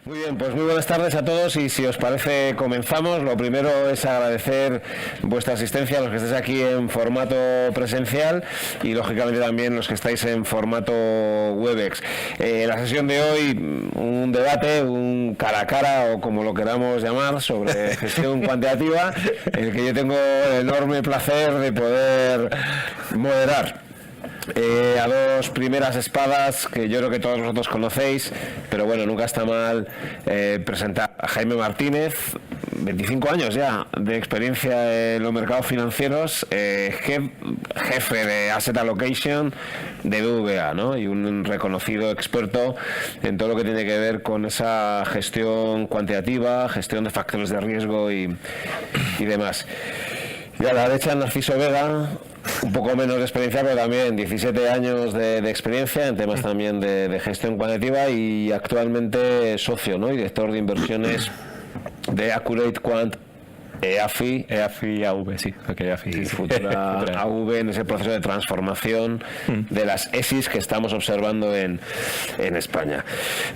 Muy bien, pues muy buenas tardes a todos y si os parece comenzamos. Lo primero es agradecer vuestra asistencia a los que estáis aquí en formato presencial y lógicamente también los que estáis en formato Webex. La sesión de hoy, un debate, un cara a cara o como lo queramos llamar, sobre gestión cuantitativa, en el que yo tengo el enorme placer de poder moderar. A dos primeras espadas que yo creo que todos vosotros conocéis, pero bueno, nunca está mal presentar a Jaime Martínez, 25 años ya de experiencia en los mercados financieros, jefe de Asset Allocation de BBVA, ¿no? Y un reconocido experto en todo lo que tiene que ver con esa gestión cuantitativa, gestión de factores de riesgo y demás. Y a la derecha, Narciso Vega, un poco menos de experiencia, pero también 17 años de experiencia en temas también de gestión cuantitativa y actualmente socio, ¿no? Y director de inversiones de Accurate Quant EAFI AV, sí, y futura AV en ese proceso de transformación de las ESIs que estamos observando en España.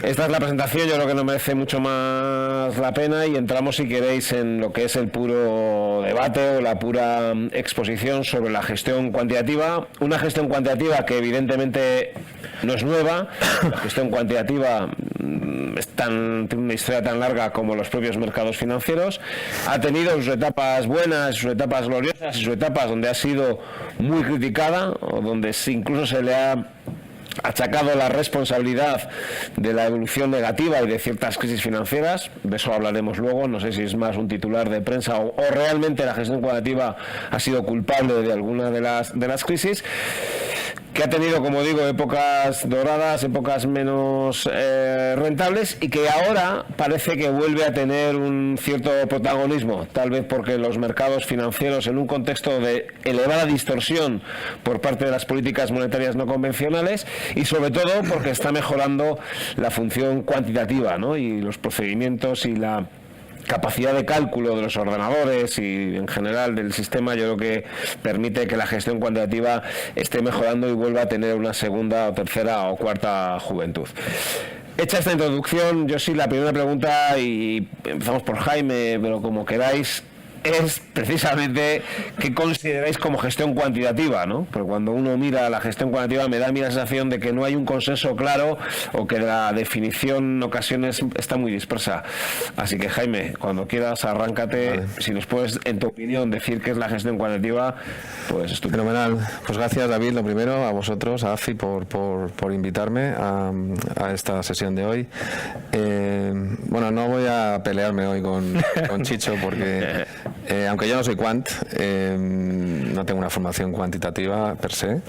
Esta es la presentación, yo creo que no merece mucho más la pena y entramos, si queréis, en lo que es el puro debate o la pura exposición sobre la gestión cuantitativa. Una gestión cuantitativa que evidentemente no es nueva. La gestión cuantitativa tiene una historia tan larga como los propios mercados financieros. Ha tenido sus etapas buenas, sus etapas gloriosas y sus etapas donde ha sido muy criticada o donde incluso se le ha achacado la responsabilidad de la evolución negativa y de ciertas crisis financieras. De eso hablaremos luego. No sé si es más un titular de prensa o realmente la gestión cuantitativa ha sido culpable de alguna de las crisis, que ha tenido, como digo, épocas doradas, épocas menos rentables y que ahora parece que vuelve a tener un cierto protagonismo, tal vez porque los mercados financieros, en un contexto de elevada distorsión por parte de las políticas monetarias no convencionales, y sobre todo porque está mejorando la función cuantitativa, ¿no? Y los procedimientos y la capacidad de cálculo de los ordenadores y en general del sistema, yo creo que permite que la gestión cuantitativa esté mejorando y vuelva a tener una segunda o tercera o cuarta juventud. Hecha esta introducción, yo sí, la primera pregunta, y empezamos por Jaime, pero como queráis, es precisamente qué consideráis como gestión cuantitativa, ¿no? Porque cuando uno mira la gestión cuantitativa me da a mí la sensación de que no hay un consenso claro o que la definición en ocasiones está muy dispersa. Así que Jaime, cuando quieras arráncate. Vale. Si nos puedes, en tu opinión, decir qué es la gestión cuantitativa, pues estupendo. Fenomenal. Pues gracias, David, lo primero, a vosotros, a AFI, por invitarme a esta sesión de hoy. Bueno, no voy a pelearme hoy con Chicho porque aunque yo no soy quant, no tengo una formación cuantitativa per se,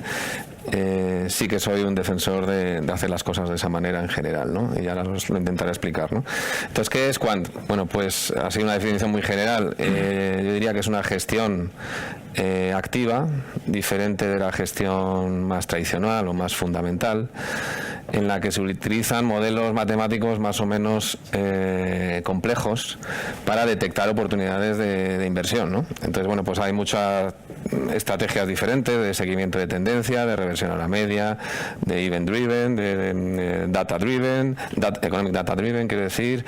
sí que soy un defensor de hacer las cosas de esa manera en general, ¿no? Y ahora os lo intentaré explicar, ¿no? Entonces, ¿qué es quant? Bueno, pues así una definición muy general. Yo diría que es una gestión activa, diferente de la gestión más tradicional o más fundamental, en la que se utilizan modelos matemáticos más o menos complejos para detectar oportunidades de inversión, ¿no? Entonces, bueno, pues hay muchas estrategias diferentes de seguimiento de tendencia, de reversión a la media, de event driven, de data driven, economic data driven, quiero decir,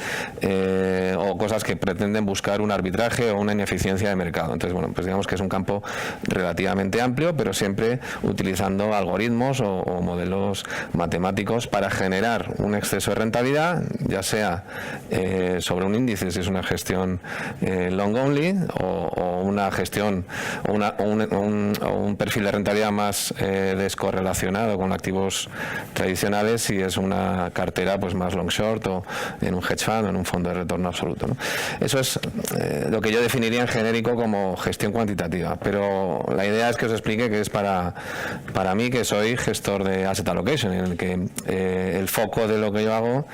o cosas que pretenden buscar un arbitraje o una ineficiencia de mercado. Entonces, bueno, pues digamos que es un campo relativamente amplio, pero siempre utilizando algoritmos o modelos matemáticos para generar un exceso de rentabilidad, ya sea sobre un índice, si es una gestión long only, o una gestión o un perfil de rentabilidad más descorrelacionado con activos tradicionales, si es una cartera pues más long short o en un hedge fund o en un fondo de retorno absoluto, ¿no? Eso es lo que yo definiría en genérico como gestión cuantitativa, pero la idea es que os explique que es para mí, que soy gestor de asset allocation, en el que el foco de lo que yo hago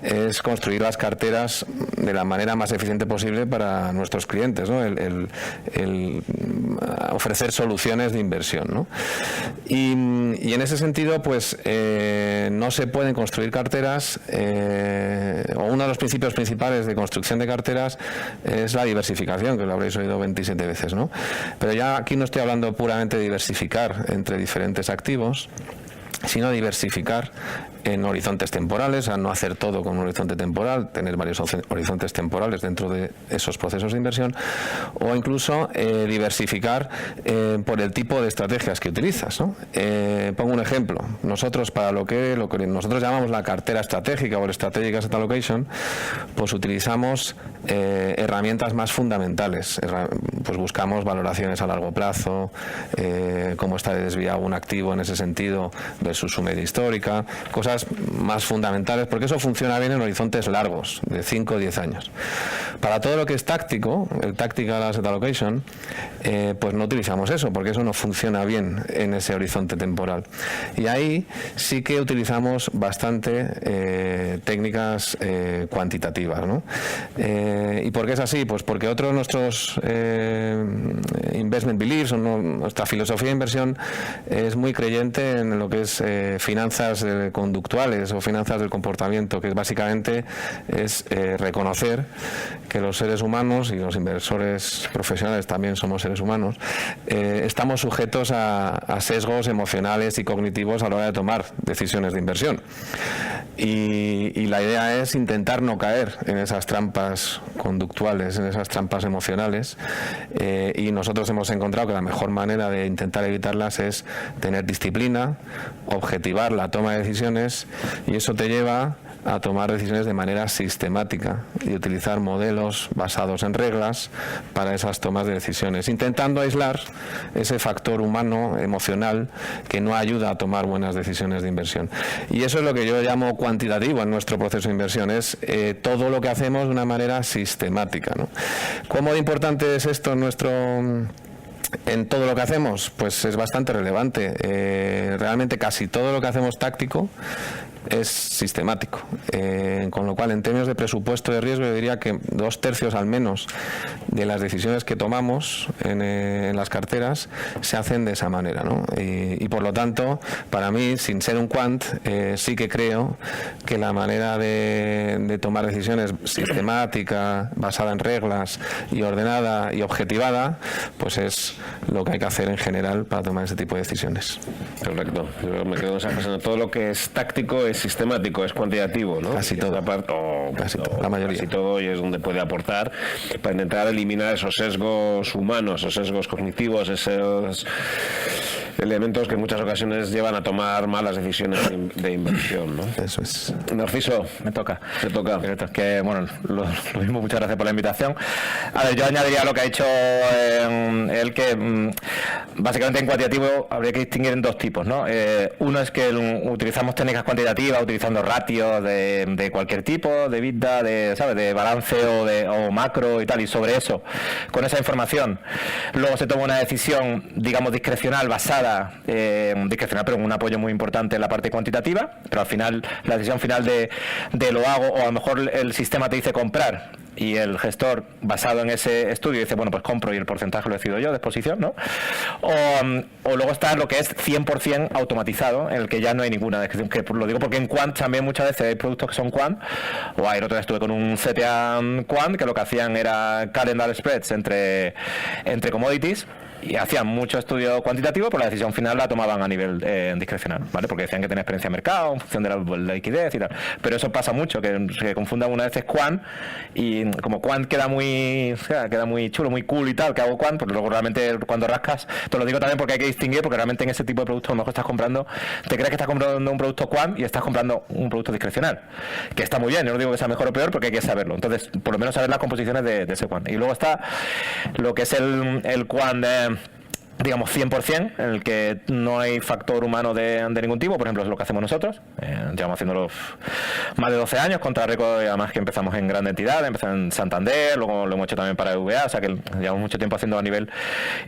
es construir las carteras de la manera más eficiente posible para nuestros clientes, ¿no? El ofrecer soluciones de inversión, ¿no? Y en ese sentido, pues no se pueden construir carteras, o uno de los principios principales de construcción de carteras es la diversificación, que lo habréis oído 27 veces, ¿no? Pero ya aquí no estoy hablando puramente de diversificar entre diferentes activos, sino diversificar en horizontes temporales, no hacer todo con un horizonte temporal, tener varios horizontes temporales dentro de esos procesos de inversión, o incluso diversificar por el tipo de estrategias que utilizas, ¿no? Pongo un ejemplo. Nosotros, para lo que nosotros llamamos la cartera estratégica o el Strategic Asset Allocation, pues utilizamos herramientas más fundamentales. Pues buscamos valoraciones a largo plazo, cómo está desviado un activo en ese sentido versus su media histórica, cosas más fundamentales, porque eso funciona bien en horizontes largos, de 5 o 10 años. Para todo lo que es táctico, el Tactical Asset Allocation, pues no utilizamos eso, porque eso no funciona bien en ese horizonte temporal. Y ahí sí que utilizamos bastante técnicas cuantitativas, ¿no? ¿Y por qué es así? Pues porque otro de nuestros investment beliefs, o nuestra filosofía de inversión, es muy creyente en lo que es finanzas conductuales o finanzas del comportamiento, que básicamente es reconocer que los seres humanos, y los inversores profesionales también somos seres humanos, estamos sujetos a sesgos emocionales y cognitivos a la hora de tomar decisiones de inversión. Y la idea es intentar no caer en esas trampas conductuales, en esas trampas emocionales, y nosotros hemos encontrado que la mejor manera de intentar evitarlas es tener disciplina, objetivar la toma de decisiones, y eso te lleva a tomar decisiones de manera sistemática y utilizar modelos basados en reglas para esas tomas de decisiones, intentando aislar ese factor humano, emocional, que no ayuda a tomar buenas decisiones de inversión. Y eso es lo que yo llamo cuantitativo en nuestro proceso de inversión, es todo lo que hacemos de una manera sistemática, ¿no? ¿Cómo de importante es esto en todo lo que hacemos? Pues es bastante relevante. Realmente casi todo lo que hacemos táctico es sistemático, con lo cual en términos de presupuesto de riesgo yo diría que 2/3 al menos de las decisiones que tomamos en las carteras se hacen de esa manera, ¿no? Y por lo tanto, para mí, sin ser un quant, sí que creo que la manera de tomar decisiones sistemática, basada en reglas y ordenada y objetivada, pues es lo que hay que hacer en general para tomar ese tipo de decisiones. Correcto. Yo me quedo con esa frase. Todo lo que es táctico es sistemático, es cuantitativo, ¿no? Casi todo. Casi todo, la mayoría. Casi todo, y es donde puede aportar para intentar eliminar esos sesgos humanos, esos sesgos cognitivos, esos elementos que en muchas ocasiones llevan a tomar malas decisiones de inversión, ¿no? Eso es. Narciso, me toca. Te toca. Que, bueno, lo mismo, muchas gracias por la invitación. A ver, yo añadiría lo que ha dicho él, que básicamente en cuantitativo habría que distinguir en dos tipos, ¿no? Uno es que utilizamos técnicas cuantitativas utilizando ratios de cualquier tipo, de EBITDA, de balance o macro y tal, y sobre eso, con esa información, luego se toma una decisión, digamos, discrecional, basada, discrecional, pero con un apoyo muy importante en la parte cuantitativa, pero al final, la decisión final de lo hago, o a lo mejor el sistema te dice comprar, y el gestor, basado en ese estudio, dice, bueno, pues compro y el porcentaje lo decido yo de exposición, ¿no? O luego está lo que es 100% automatizado, en el que ya no hay ninguna descripción, que lo digo porque en quant también muchas veces hay productos que son quant, o el otro día estuve con un CTA quant, que lo que hacían era calendar spreads entre commodities, y hacían mucho estudio cuantitativo, pero la decisión final la tomaban a nivel discrecional, ¿vale? Porque decían que tenía experiencia de mercado en función de la liquidez y tal. Pero eso pasa mucho, que se confundan una vez quant, y como quant queda muy chulo, muy cool y tal, que hago quant, pero luego realmente cuando rascas, te lo digo también porque hay que distinguir, porque realmente en ese tipo de productos a lo mejor estás comprando, te crees que estás comprando un producto quant y estás comprando un producto discrecional, que está muy bien, yo no digo que sea mejor o peor, porque hay que saberlo. Entonces, por lo menos saber las composiciones de ese quant. Y luego está lo que es el quant digamos 100%, en el que no hay factor humano de ningún tipo. Por ejemplo, es lo que hacemos nosotros. Llevamos haciéndolo más de 12 años, contra récord, además que empezamos en gran entidad, empezamos en Santander, luego lo hemos hecho también para EVA, o sea que llevamos mucho tiempo haciendo a nivel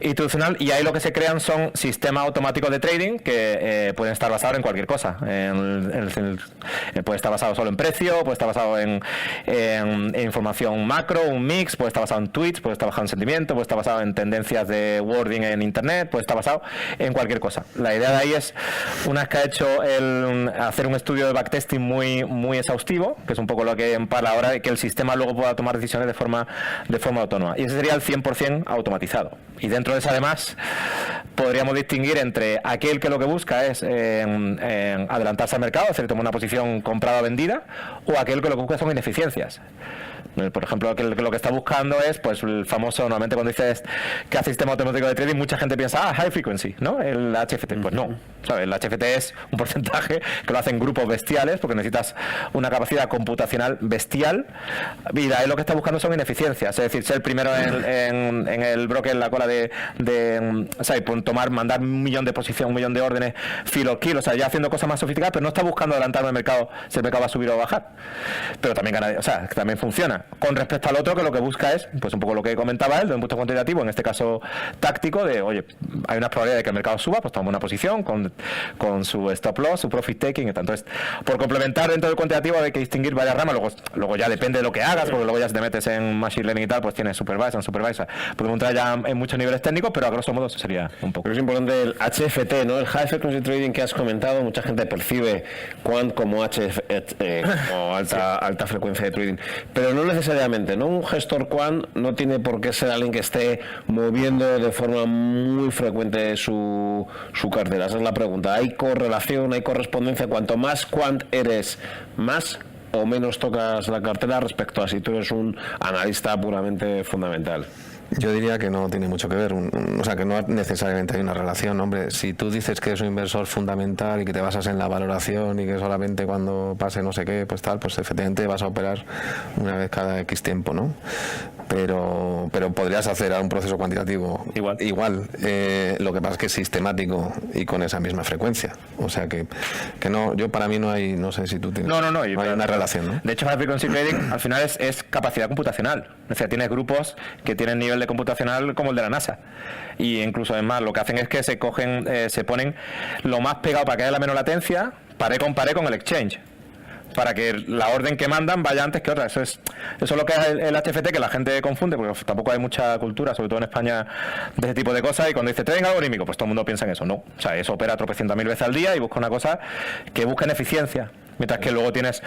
institucional, y ahí lo que se crean son sistemas automáticos de trading que pueden estar basados en cualquier cosa. Puede estar basado solo en precio, puede estar basado en información macro, un mix, puede estar basado en tweets, puede estar basado en sentimiento, puede estar basado en tendencias de wording en internet, internet, puede estar basado en cualquier cosa. La idea de ahí es, una vez que ha hecho hacer un estudio de backtesting muy exhaustivo, que es un poco lo que para ahora de que el sistema luego pueda tomar decisiones de forma autónoma. Y ese sería el 100% automatizado. Y dentro de eso, además, podríamos distinguir entre aquel que lo que busca es adelantarse al mercado, es decir, tomar una posición comprada o vendida, o aquel que lo que busca son ineficiencias. Por ejemplo, lo que está buscando es, pues, el famoso, normalmente cuando dices que hace sistema automático de trading, mucha gente piensa, high frequency, ¿no? El HFT. Pues no, ¿sabes? El HFT es un porcentaje que lo hacen grupos bestiales, porque necesitas una capacidad computacional bestial, y ahí lo que está buscando son ineficiencias, es decir, ser el primero en el broker, en la cola o sea, mandar 1 millón de posiciones, 1 millón de órdenes, filo, kilos, o sea, ya haciendo cosas más sofisticadas, pero no está buscando adelantarme al mercado, si el mercado va a subir o bajar. Pero también gana, o sea, que también funciona. Con respecto al otro, que lo que busca es, pues un poco lo que comentaba él, de un punto cuantitativo, en este caso táctico, de, oye, hay una probabilidad de que el mercado suba, pues toma una posición con su stop loss, su profit taking, entonces, por complementar dentro del cuantitativo hay que distinguir varias ramas, luego ya depende de lo que hagas, porque luego ya si te metes en machine learning y tal, pues tienes supervisor, podemos entrar ya en muchos niveles técnicos, pero a grosso modo eso sería un poco. Pero es importante el HFT, ¿no? El High Frequency Trading que has comentado, mucha gente percibe Quant como como alta frecuencia de trading, pero no necesariamente, ¿no? Un gestor Quant no tiene por qué ser alguien que esté moviendo de forma muy frecuente su cartera. Esa es la pregunta. ¿Hay correlación, hay correspondencia? Cuanto más Quant eres, más o menos tocas la cartera respecto a si tú eres un analista puramente fundamental. Yo diría que no tiene mucho que ver, o sea, que no necesariamente hay una relación. Hombre, si tú dices que eres un inversor fundamental y que te basas en la valoración y que solamente cuando pase no sé qué, pues tal, pues efectivamente vas a operar una vez cada X tiempo, ¿no? Pero podrías hacer un proceso cuantitativo igual. Lo que pasa es que es sistemático y con esa misma frecuencia. O sea que no, para mí no hay, no sé si tú tienes. No hay una relación, ¿no? De hecho, High Frequency Trading al final es capacidad computacional. O sea, tienes grupos que tienen nivel de computacional como el de la NASA. Y incluso además lo que hacen es que se ponen lo más pegado para que haya la menor latencia, paré con el exchange, para que la orden que mandan vaya antes que otra. Eso es lo que es el HFT, que la gente confunde, porque tampoco hay mucha cultura, sobre todo en España, de ese tipo de cosas, y cuando dice trading algorítmico, pues todo el mundo piensa en eso. No, o sea, eso opera tropecientas mil veces al día y busca una cosa que busca en eficiencia. Mientras que luego tienes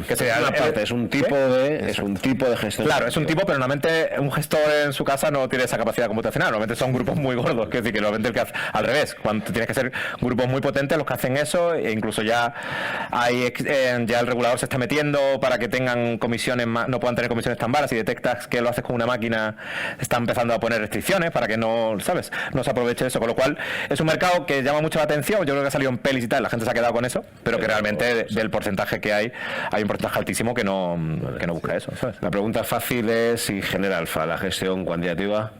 que sería es un tipo de gestión. Claro, es un tipo, pero normalmente un gestor en su casa no tiene esa capacidad computacional. Normalmente son grupos muy gordos, que es decir, que normalmente el que hace al revés, cuando tienes que ser grupos muy potentes los que hacen eso, e incluso ya el regulador se está metiendo para que tengan comisiones no puedan tener comisiones tan bajas. Si detectas que lo haces con una máquina, está empezando a poner restricciones para que no se aproveche eso, con lo cual es un mercado que llama mucho la atención. Yo creo que ha salido en pelis y tal, la gente se ha quedado con eso, pero que realmente del porcentaje que hay un porcentaje altísimo que no busca eso, ¿sabes? La pregunta fácil es si genera alfa la gestión cuantitativa.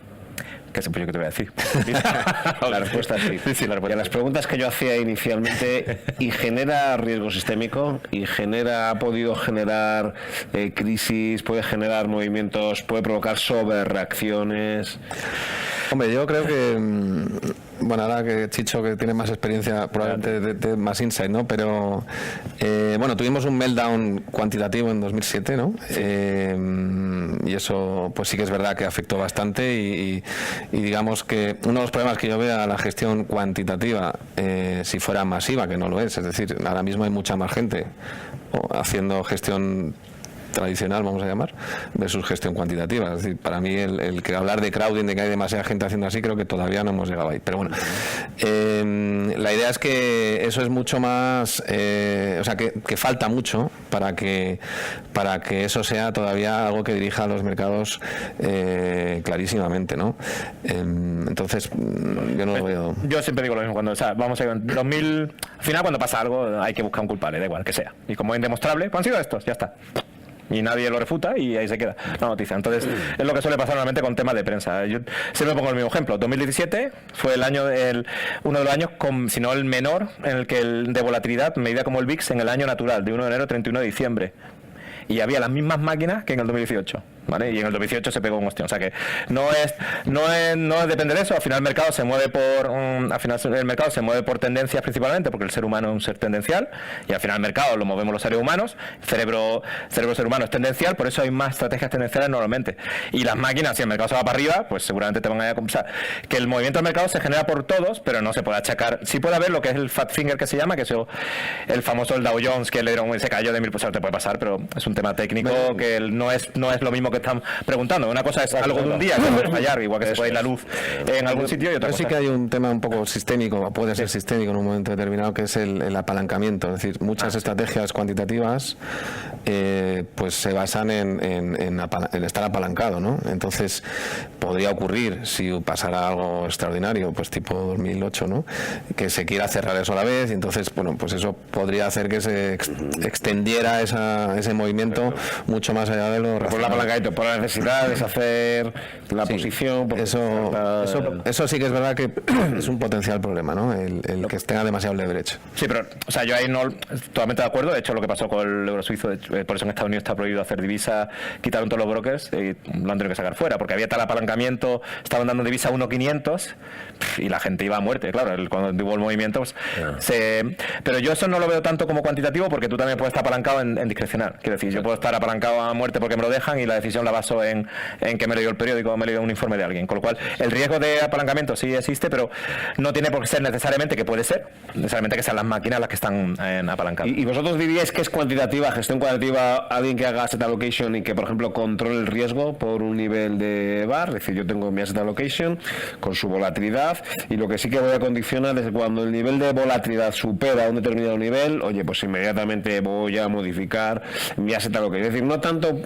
¿Qué sé yo que te voy a decir? La respuesta es sí. La respuesta. Las preguntas que yo hacía inicialmente, ¿y genera riesgo sistémico? ¿Y ha podido generar crisis? ¿Puede generar movimientos? ¿Puede provocar sobrereacciones? Hombre, yo creo que, bueno, ahora que Chicho, que tiene más experiencia, probablemente de más insight, ¿no? Pero, bueno, tuvimos un meltdown cuantitativo en 2007, ¿no? Sí. Y eso, pues sí que es verdad que afectó bastante y digamos que uno de los problemas que yo veo a la gestión cuantitativa, si fuera masiva, que no lo es decir, ahora mismo hay mucha más gente haciendo gestión tradicional, vamos a llamar, versus gestión cuantitativa. Es decir, para mí el que hablar de crowding, de que hay demasiada gente haciendo así, creo que todavía no hemos llegado ahí. Pero bueno, la idea es que eso es mucho más, o sea, que falta mucho para que eso sea todavía algo que dirija a los mercados clarísimamente, ¿no? Entonces, yo no lo veo. Yo siempre digo lo mismo, cuando, o sea, vamos a ir en 2000, al final cuando pasa algo hay que buscar un culpable, da igual que sea. Y como es indemostrable, pues han sido estos, ya está. Y nadie lo refuta y ahí se queda la noticia. Entonces, es lo que suele pasar normalmente con temas de prensa. Yo siempre pongo el mismo ejemplo. 2017 fue uno de los años, si no el menor, en el que el de volatilidad medida como el VIX en el año natural, de 1 de enero a 31 de diciembre. Y había las mismas máquinas que en el 2018. ¿vale? Y en el 2018 se pegó un ostión. O sea que no depende de eso. Al final el mercado se mueve por tendencias principalmente, porque el ser humano es un ser tendencial, y al final el mercado lo movemos los seres humanos. Cerebro ser humano es tendencial, por eso hay más estrategias tendenciales normalmente. Y las máquinas, si el mercado se va para arriba, pues seguramente te van a compensar. Que el movimiento del mercado se genera por todos, pero no se puede achacar. Sí puede haber lo que es el fat finger, que se llama, que es el famoso Dow Jones, que se cayó de 1000%, te puede pasar, pero es un tema técnico que no es lo mismo que están preguntando. Una cosa es algo de un día que puede fallar, igual que se puede ir la luz en algún sitio, y otra cosa sí que hay un tema un poco sistémico, puede ser sistémico en un momento determinado, que es el apalancamiento. Es decir, muchas estrategias cuantitativas pues se basan en estar apalancado, ¿no? Entonces podría ocurrir, si pasara algo extraordinario, pues tipo 2008, ¿no?, que se quiera cerrar eso a la vez, y entonces, bueno, pues eso podría hacer que se extendiera ese movimiento mucho más allá de lo por el apalancamiento, por la necesidad de deshacer la posición. Eso sí que es verdad que es un potencial problema, ¿no? El que tenga demasiado leverage. Sí, pero, o sea, yo ahí no totalmente de acuerdo. De hecho, lo que pasó con el euro suizo, por eso en Estados Unidos está prohibido hacer divisa, quitaron todos los brokers y lo han tenido que sacar fuera, porque había tal apalancamiento, estaban dando divisa a 1.500 y la gente iba a muerte, claro, cuando hubo el movimiento, pues, pero yo eso no lo veo tanto como cuantitativo, porque tú también puedes estar apalancado en discrecional. Quiero decir, yo puedo estar apalancado a muerte porque me lo dejan, y la decisión la baso en que me he leído el periódico, me he leído un informe de alguien, con lo cual el riesgo de apalancamiento sí existe, pero no tiene por qué ser necesariamente, que puede ser necesariamente que sean las máquinas las que están apalancadas. ¿Y vosotros diríais que es cuantitativa, gestión cuantitativa, alguien que haga asset allocation y que, por ejemplo, controle el riesgo por un nivel de VaR? Es decir, yo tengo mi asset allocation con su volatilidad, y lo que sí que voy a condicionar es cuando el nivel de volatilidad supera un determinado nivel, oye, pues inmediatamente voy a modificar mi asset allocation. Es decir, no tanto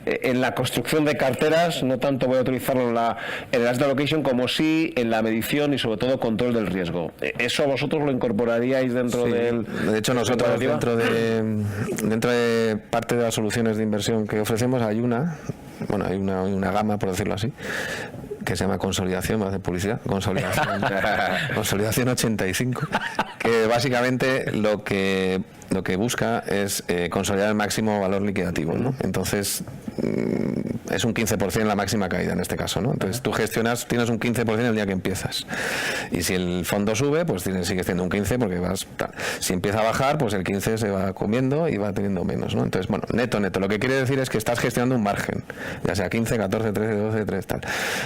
en la construcción de carteras, no tanto voy a utilizarlo en el asset allocation, como sí en la medición y sobre todo control del riesgo. ¿Eso vosotros lo incorporaríais dentro del...? De hecho, nosotros dentro de parte de las soluciones de inversión que ofrecemos hay una gama, por decirlo así, que se llama consolidación, más de publicidad, consolidación 85, que básicamente lo que busca es consolidar el máximo valor liquidativo, ¿no? Entonces es un 15% la máxima caída en este caso, ¿no? Entonces tú tienes un 15% el día que empiezas, y si el fondo sube, pues sigues teniendo un 15, porque si empieza a bajar, pues el 15 se va comiendo y va teniendo menos, ¿no? Entonces, bueno, neto, lo que quiere decir es que estás gestionando un margen, ya sea 15, 14, 13, 12, 3, tal,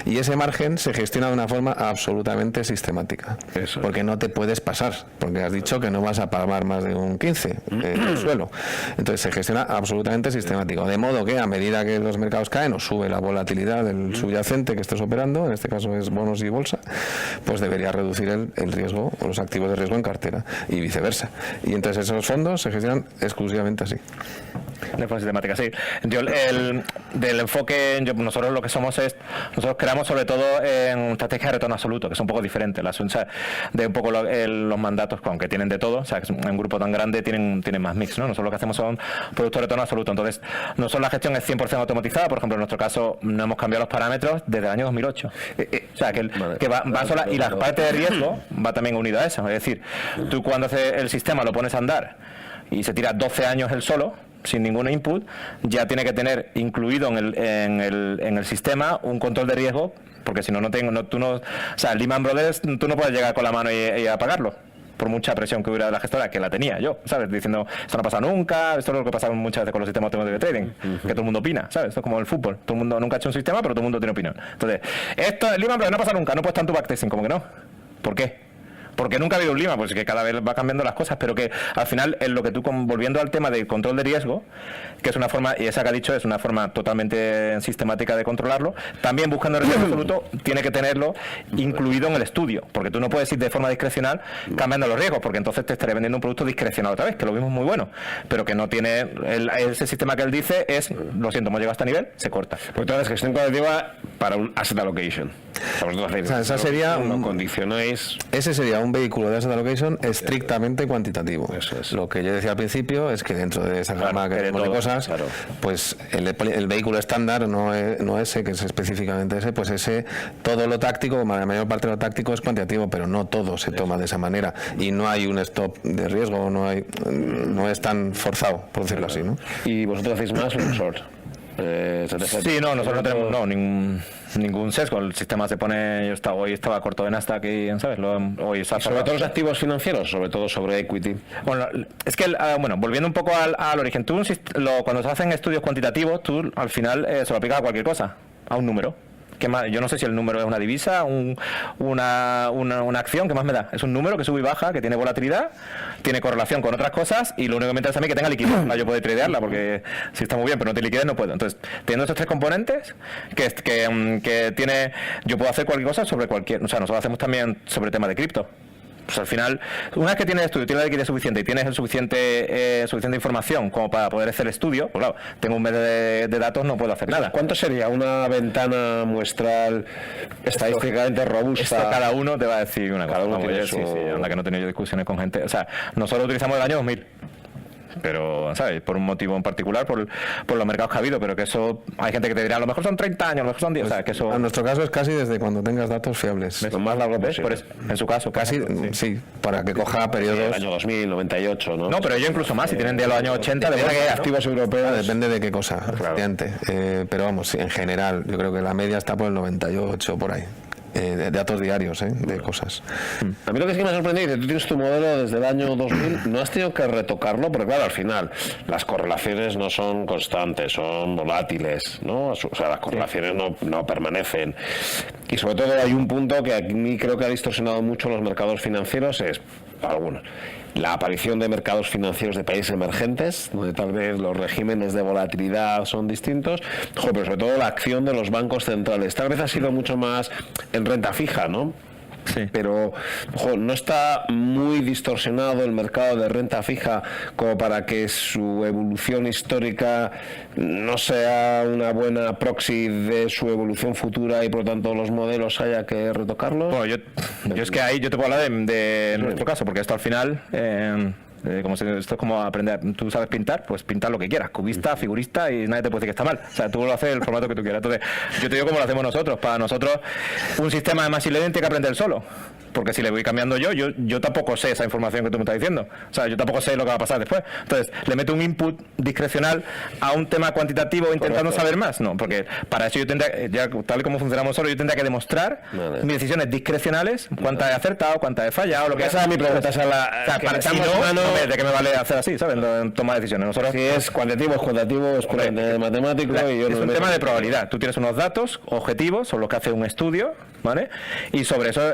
y ese margen se gestiona de una forma absolutamente sistemática. Eso. Porque no te puedes pasar, porque has dicho que no vas a pagar más de un 15 el suelo. Entonces se gestiona absolutamente sistemático, de modo que a medida que los mercados caen o sube la volatilidad del subyacente que estés operando, en este caso es bonos y bolsa, pues debería reducir el riesgo o los activos de riesgo en cartera, y viceversa. Y entonces esos fondos se gestionan exclusivamente así. De forma sistemática, sí. Del enfoque, nosotros lo que somos es, nosotros creamos sobre todo en estrategias de retorno absoluto, que es un poco diferente, de un poco los mandatos, aunque tienen de todo, o sea, que un grupo tan grande tienen más mix, ¿no? Nosotros lo que hacemos son productos de retorno absoluto. Entonces, nosotros la gestión es 100% automatizada. Por ejemplo, en nuestro caso no hemos cambiado los parámetros desde el año 2008. O sea, que va sola, y la parte de riesgo va también unida a eso. Es decir, tú cuando el sistema lo pones a andar y se tira 12 años él solo, sin ningún input, ya tiene que tener incluido en el sistema un control de riesgo, porque si no, o sea, Lehman Brothers, tú no puedes llegar con la mano y apagarlo, por mucha presión que hubiera de la gestora, que la tenía yo, ¿sabes? Diciendo, esto no ha pasado nunca, esto es lo que pasa muchas veces con los sistemas automáticos de trading, que todo el mundo opina, ¿sabes? Esto es como el fútbol, todo el mundo nunca ha hecho un sistema, pero todo el mundo tiene opinión. Entonces, esto, Lehman Brothers no pasa nunca, no puedes estar en tu backtesting, como que no. ¿Por qué? Porque nunca ha habido un Lima, pues que cada vez va cambiando las cosas, pero que al final en lo que tú, volviendo al tema de control de riesgo, que es una forma, y esa que ha dicho es una forma totalmente sistemática de controlarlo, también buscando el riesgo absoluto, tiene que tenerlo incluido en el estudio, porque tú no puedes ir de forma discrecional cambiando los riesgos, porque entonces te estaré vendiendo un producto discrecional otra vez, que lo mismo es muy bueno, pero que no tiene, ese sistema que él dice es, lo siento, hemos llegado a este nivel, se corta. Pues entonces gestión cualitativa para un asset allocation. Esa sería condicionáis. Ese sería un vehículo de asset allocation estrictamente cuantitativo. Eso es. Lo que yo decía al principio es que dentro de esa gama que tenemos de cosas, pues el vehículo estándar, no ese, que es específicamente ese, pues ese, todo lo táctico, la mayor parte de lo táctico es cuantitativo, pero no todo se toma de esa manera, y no hay un stop de riesgo, no es tan forzado, por decirlo así, ¿no? ¿Y vosotros hacéis más un short? Sí, no, nosotros no tenemos ningún sesgo. El sistema se pone, hoy estaba corto de Nasdaq y, ¿sabes? Hoy sobre todo los activos financieros, sobre todo sobre equity. Bueno, es que, volviendo un poco al origen, cuando se hacen estudios cuantitativos, tú al final se lo aplicas a cualquier cosa, a un número. Yo no sé si el número es una divisa, una acción, ¿qué más me da? Es un número que sube y baja, que tiene volatilidad, tiene correlación con otras cosas y lo único que me interesa a mí es que tenga liquidez para yo poder tradearla, porque si está muy bien pero no tiene liquidez no puedo. Entonces, teniendo estos tres componentes, que tiene, yo puedo hacer cualquier cosa sobre nosotros hacemos también sobre temas de cripto. Pues al final, una vez que tienes estudio, tienes la liquidez suficiente y tienes suficiente información como para poder hacer el estudio, pues claro, tengo un mes de datos, no puedo hacer nada. ¿Cuánto sería una ventana muestral estadísticamente robusta? Esto cada uno te va a decir una cosa. Cada uno tiene sí, anda que no he tenido yo discusiones con gente. O sea, nosotros utilizamos el año 2000. Pero, ¿sabes? Por un motivo en particular, por los mercados que ha habido, pero que eso, hay gente que te dirá, a lo mejor son 30 años, a lo mejor son 10, o sea, que eso... En nuestro caso es casi desde cuando tengas datos fiables. Lo más largo posible. En su caso. Casi, sí, para que coja periodos... El año 2000, 98, ¿no? No, pero yo incluso más, si tienen de los años 80... Depende de activos europeos... Depende de qué cosa, efectivamente. Pero vamos, en general, yo creo que la media está por el 98, por ahí. De datos diarios, de cosas. A mí lo que sí me ha sorprendido es que tú tienes tu modelo desde el año 2000, no has tenido que retocarlo, porque claro, al final las correlaciones no son constantes, son volátiles, ¿no? O sea, las correlaciones no permanecen. Y sobre todo hay un punto que a mí creo que ha distorsionado mucho los mercados financieros, es algunos. La aparición de mercados financieros de países emergentes, donde tal vez los regímenes de volatilidad son distintos, pero sobre todo la acción de los bancos centrales. Tal vez ha sido mucho más en renta fija, ¿no? Sí. Pero no está muy distorsionado el mercado de renta fija como para que su evolución histórica no sea una buena proxy de su evolución futura y por lo tanto los modelos haya que retocarlos. Bueno, yo es que ahí yo te puedo hablar de nuestro caso, porque esto al final esto es como aprender, tú sabes pintar, pues pintar lo que quieras, cubista, figurista, y nadie te puede decir que está mal. O sea, tú lo haces el formato que tú quieras. Entonces, yo te digo cómo lo hacemos nosotros. Para nosotros, un sistema de machine learning tiene que aprender solo. Porque si le voy cambiando yo tampoco sé esa información que tú me estás diciendo. O sea, yo tampoco sé lo que va a pasar después. Entonces, le meto un input discrecional a un tema cuantitativo intentando saber más. No, porque para eso yo tendría, ya tal y como funcionamos nosotros, yo tendría que demostrar mis decisiones discrecionales, cuántas he acertado, cuántas he fallado, lo que esa es mi pregunta. ¿de qué me vale hacer así, sabes? En toma de decisiones. Nosotros, si es cuantitativo, es puramente matemático. Es un tema de probabilidad. Tú tienes unos datos objetivos sobre los que hace un estudio, ¿vale? Y sobre eso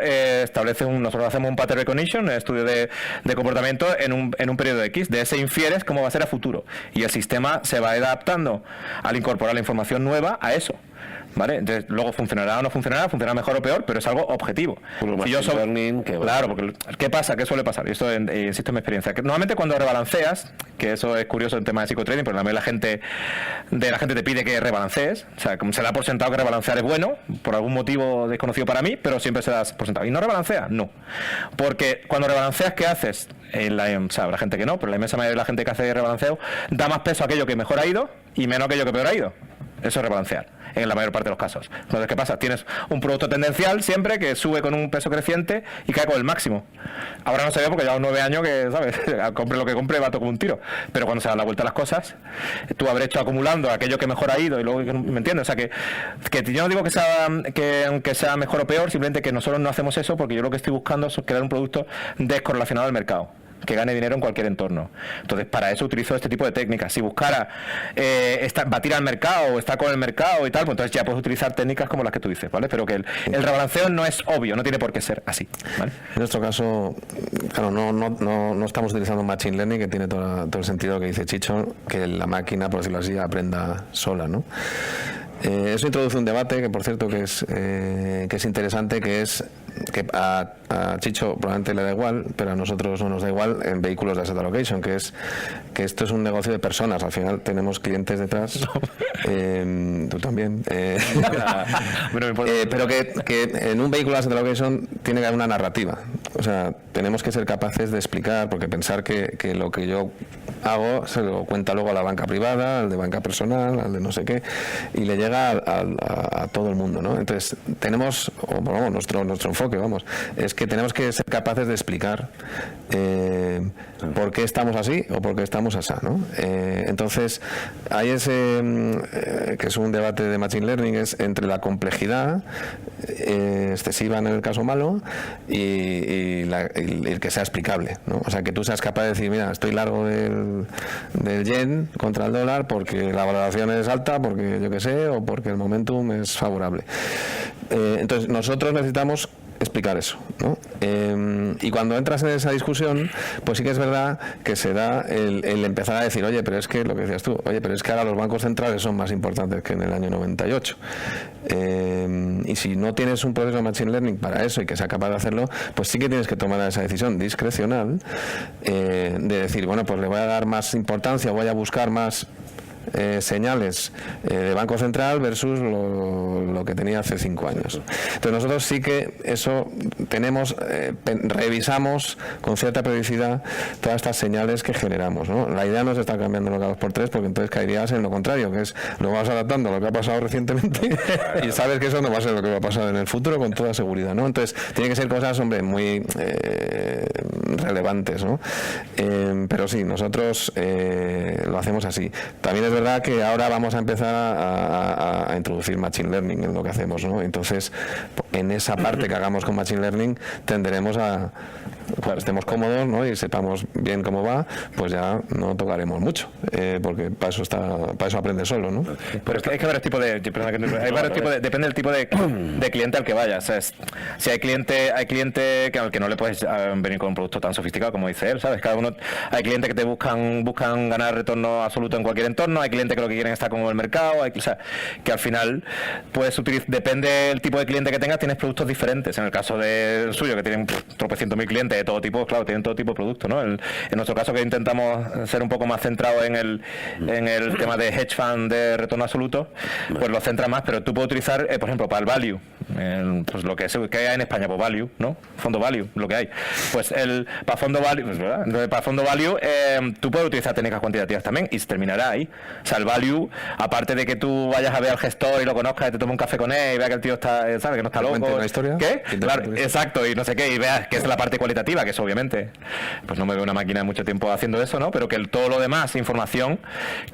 nosotros hacemos un pattern recognition, un estudio de comportamiento en un periodo X. De ese infieres cómo va a ser a futuro. Y el sistema se va adaptando al incorporar la información nueva a eso. ¿Vale? Entonces, luego funcionará o no funcionará mejor o peor, pero es algo objetivo. Claro, porque ¿qué pasa? ¿Qué suele pasar? Y esto insisto en mi experiencia. Que normalmente cuando rebalanceas, que eso es curioso en tema de psicotrading, pero también la gente te pide que rebalancees. O sea, como se da por sentado que rebalancear es bueno, por algún motivo desconocido para mí, pero siempre se da por sentado. ¿Y no rebalanceas? No. Porque cuando rebalanceas, ¿qué haces? Habrá gente que no, pero la inmensa mayoría de la gente que hace rebalanceo da más peso a aquello que mejor ha ido y menos a aquello que peor ha ido. Eso es rebalancear, en la mayor parte de los casos. Entonces, ¿qué pasa? Tienes un producto tendencial siempre que sube con un peso creciente y cae con el máximo. Ahora no se ve porque lleva 9 años que, ¿sabes? Compre lo que compre, va todo como un tiro. Pero cuando se dan la vuelta a las cosas, tú habrás hecho acumulando aquello que mejor ha ido y luego, ¿me entiendes? O sea, que yo no digo que sea mejor o peor, simplemente que nosotros no hacemos eso porque yo lo que estoy buscando es crear un producto descorrelacionado al mercado, que gane dinero en cualquier entorno. Entonces, para eso utilizo este tipo de técnicas. Si buscara batir al mercado o estar con el mercado y tal, pues entonces ya puedes utilizar técnicas como las que tú dices, ¿vale? Pero que el rebalanceo no es obvio, no tiene por qué ser así, ¿vale? En nuestro caso, claro, no estamos utilizando Machine Learning, que tiene todo el sentido lo que dice Chicho, que la máquina, por decirlo así, aprenda sola, ¿no? Eso introduce un debate que, por cierto, que es interesante, que es que a Chicho probablemente le da igual, pero a nosotros no nos da igual en vehículos de asset allocation, que esto es un negocio de personas. Al final tenemos clientes detrás, tú también, pero que en un vehículo de asset allocation tiene que haber una narrativa. O sea, tenemos que ser capaces de explicar, porque pensar que lo que yo se lo cuenta luego a la banca privada, al de banca personal, al de no sé qué, y le llega a todo el mundo, ¿no? Entonces tenemos, nuestro enfoque, es que tenemos que ser capaces de explicar por qué estamos así o por qué estamos así, ¿no? Entonces hay ese que es un debate de Machine Learning, es entre la complejidad excesiva en el caso malo y el que sea explicable, ¿no? O sea, que tú seas capaz de decir, mira, estoy largo del yen contra el dólar porque la valoración es alta, porque yo qué sé, o porque el momentum es favorable. Entonces nosotros necesitamos explicar eso, ¿no? Y cuando entras en esa discusión, pues sí que es verdad que se da el empezar a decir, oye, pero es que lo que decías tú, oye, pero es que ahora los bancos centrales son más importantes que en el año 98. Y si no tienes un proceso de Machine Learning para eso y que sea capaz de hacerlo, pues sí que tienes que tomar esa decisión discrecional de decir, bueno, pues le voy a dar más importancia, voy a buscar más señales de Banco Central versus lo que tenía hace 5 años. Entonces nosotros sí que eso tenemos, revisamos con cierta periodicidad todas estas señales que generamos, ¿no? La idea no es estar cambiando cada 2x3 porque entonces caerías en lo contrario, que es lo vas adaptando a lo que ha pasado recientemente y sabes que eso no va a ser lo que va a pasar en el futuro con toda seguridad, ¿no? Entonces tiene que ser cosas, hombre, muy relevantes, ¿no? Pero sí, nosotros lo hacemos así. También es verdad que ahora vamos a empezar a introducir Machine Learning en lo que hacemos, ¿no? Entonces, en esa parte que hagamos con Machine Learning, tenderemos a, cuando estemos cómodos, ¿no? Y sepamos bien cómo va, pues ya no tocaremos mucho, porque para eso aprende solo, ¿no? Pero es que hay varios tipos de, depende del tipo de cliente al que vayas. O sea, si hay cliente que al que no le puedes venir con un producto tan sofisticado como dice él, ¿sabes? Hay clientes que te buscan ganar retorno absoluto en cualquier entorno, hay clientes que lo que quieren estar como el mercado, o sea, que al final puedes utilizar, depende del tipo de cliente que tengas, tienes productos diferentes. En el caso del suyo, que tienen tropecientos mil clientes de todo tipo, claro, tienen todo tipo de productos, ¿no? En nuestro caso, que intentamos ser un poco más centrados en el tema de hedge fund de retorno absoluto, pues lo centra más, pero tú puedes utilizar, por ejemplo, para el value, pues lo que hay en España, pues value, ¿no? Fondo value, lo que hay. Pues para fondo value, pues, ¿verdad? Entonces, para fondo value, tú puedes utilizar técnicas cuantitativas también y se terminará ahí. O sea, el value, aparte de que tú vayas a ver al gestor y lo conozcas y te tomes un café con él y veas que el tío está, ¿sabes? Que no está loco. ¿Una historia? ¿Qué? Claro, exacto, y no sé qué, y veas que es la parte cualitativa, que es obviamente, pues no me veo una máquina de mucho tiempo haciendo eso, ¿no? Pero que todo lo demás, información,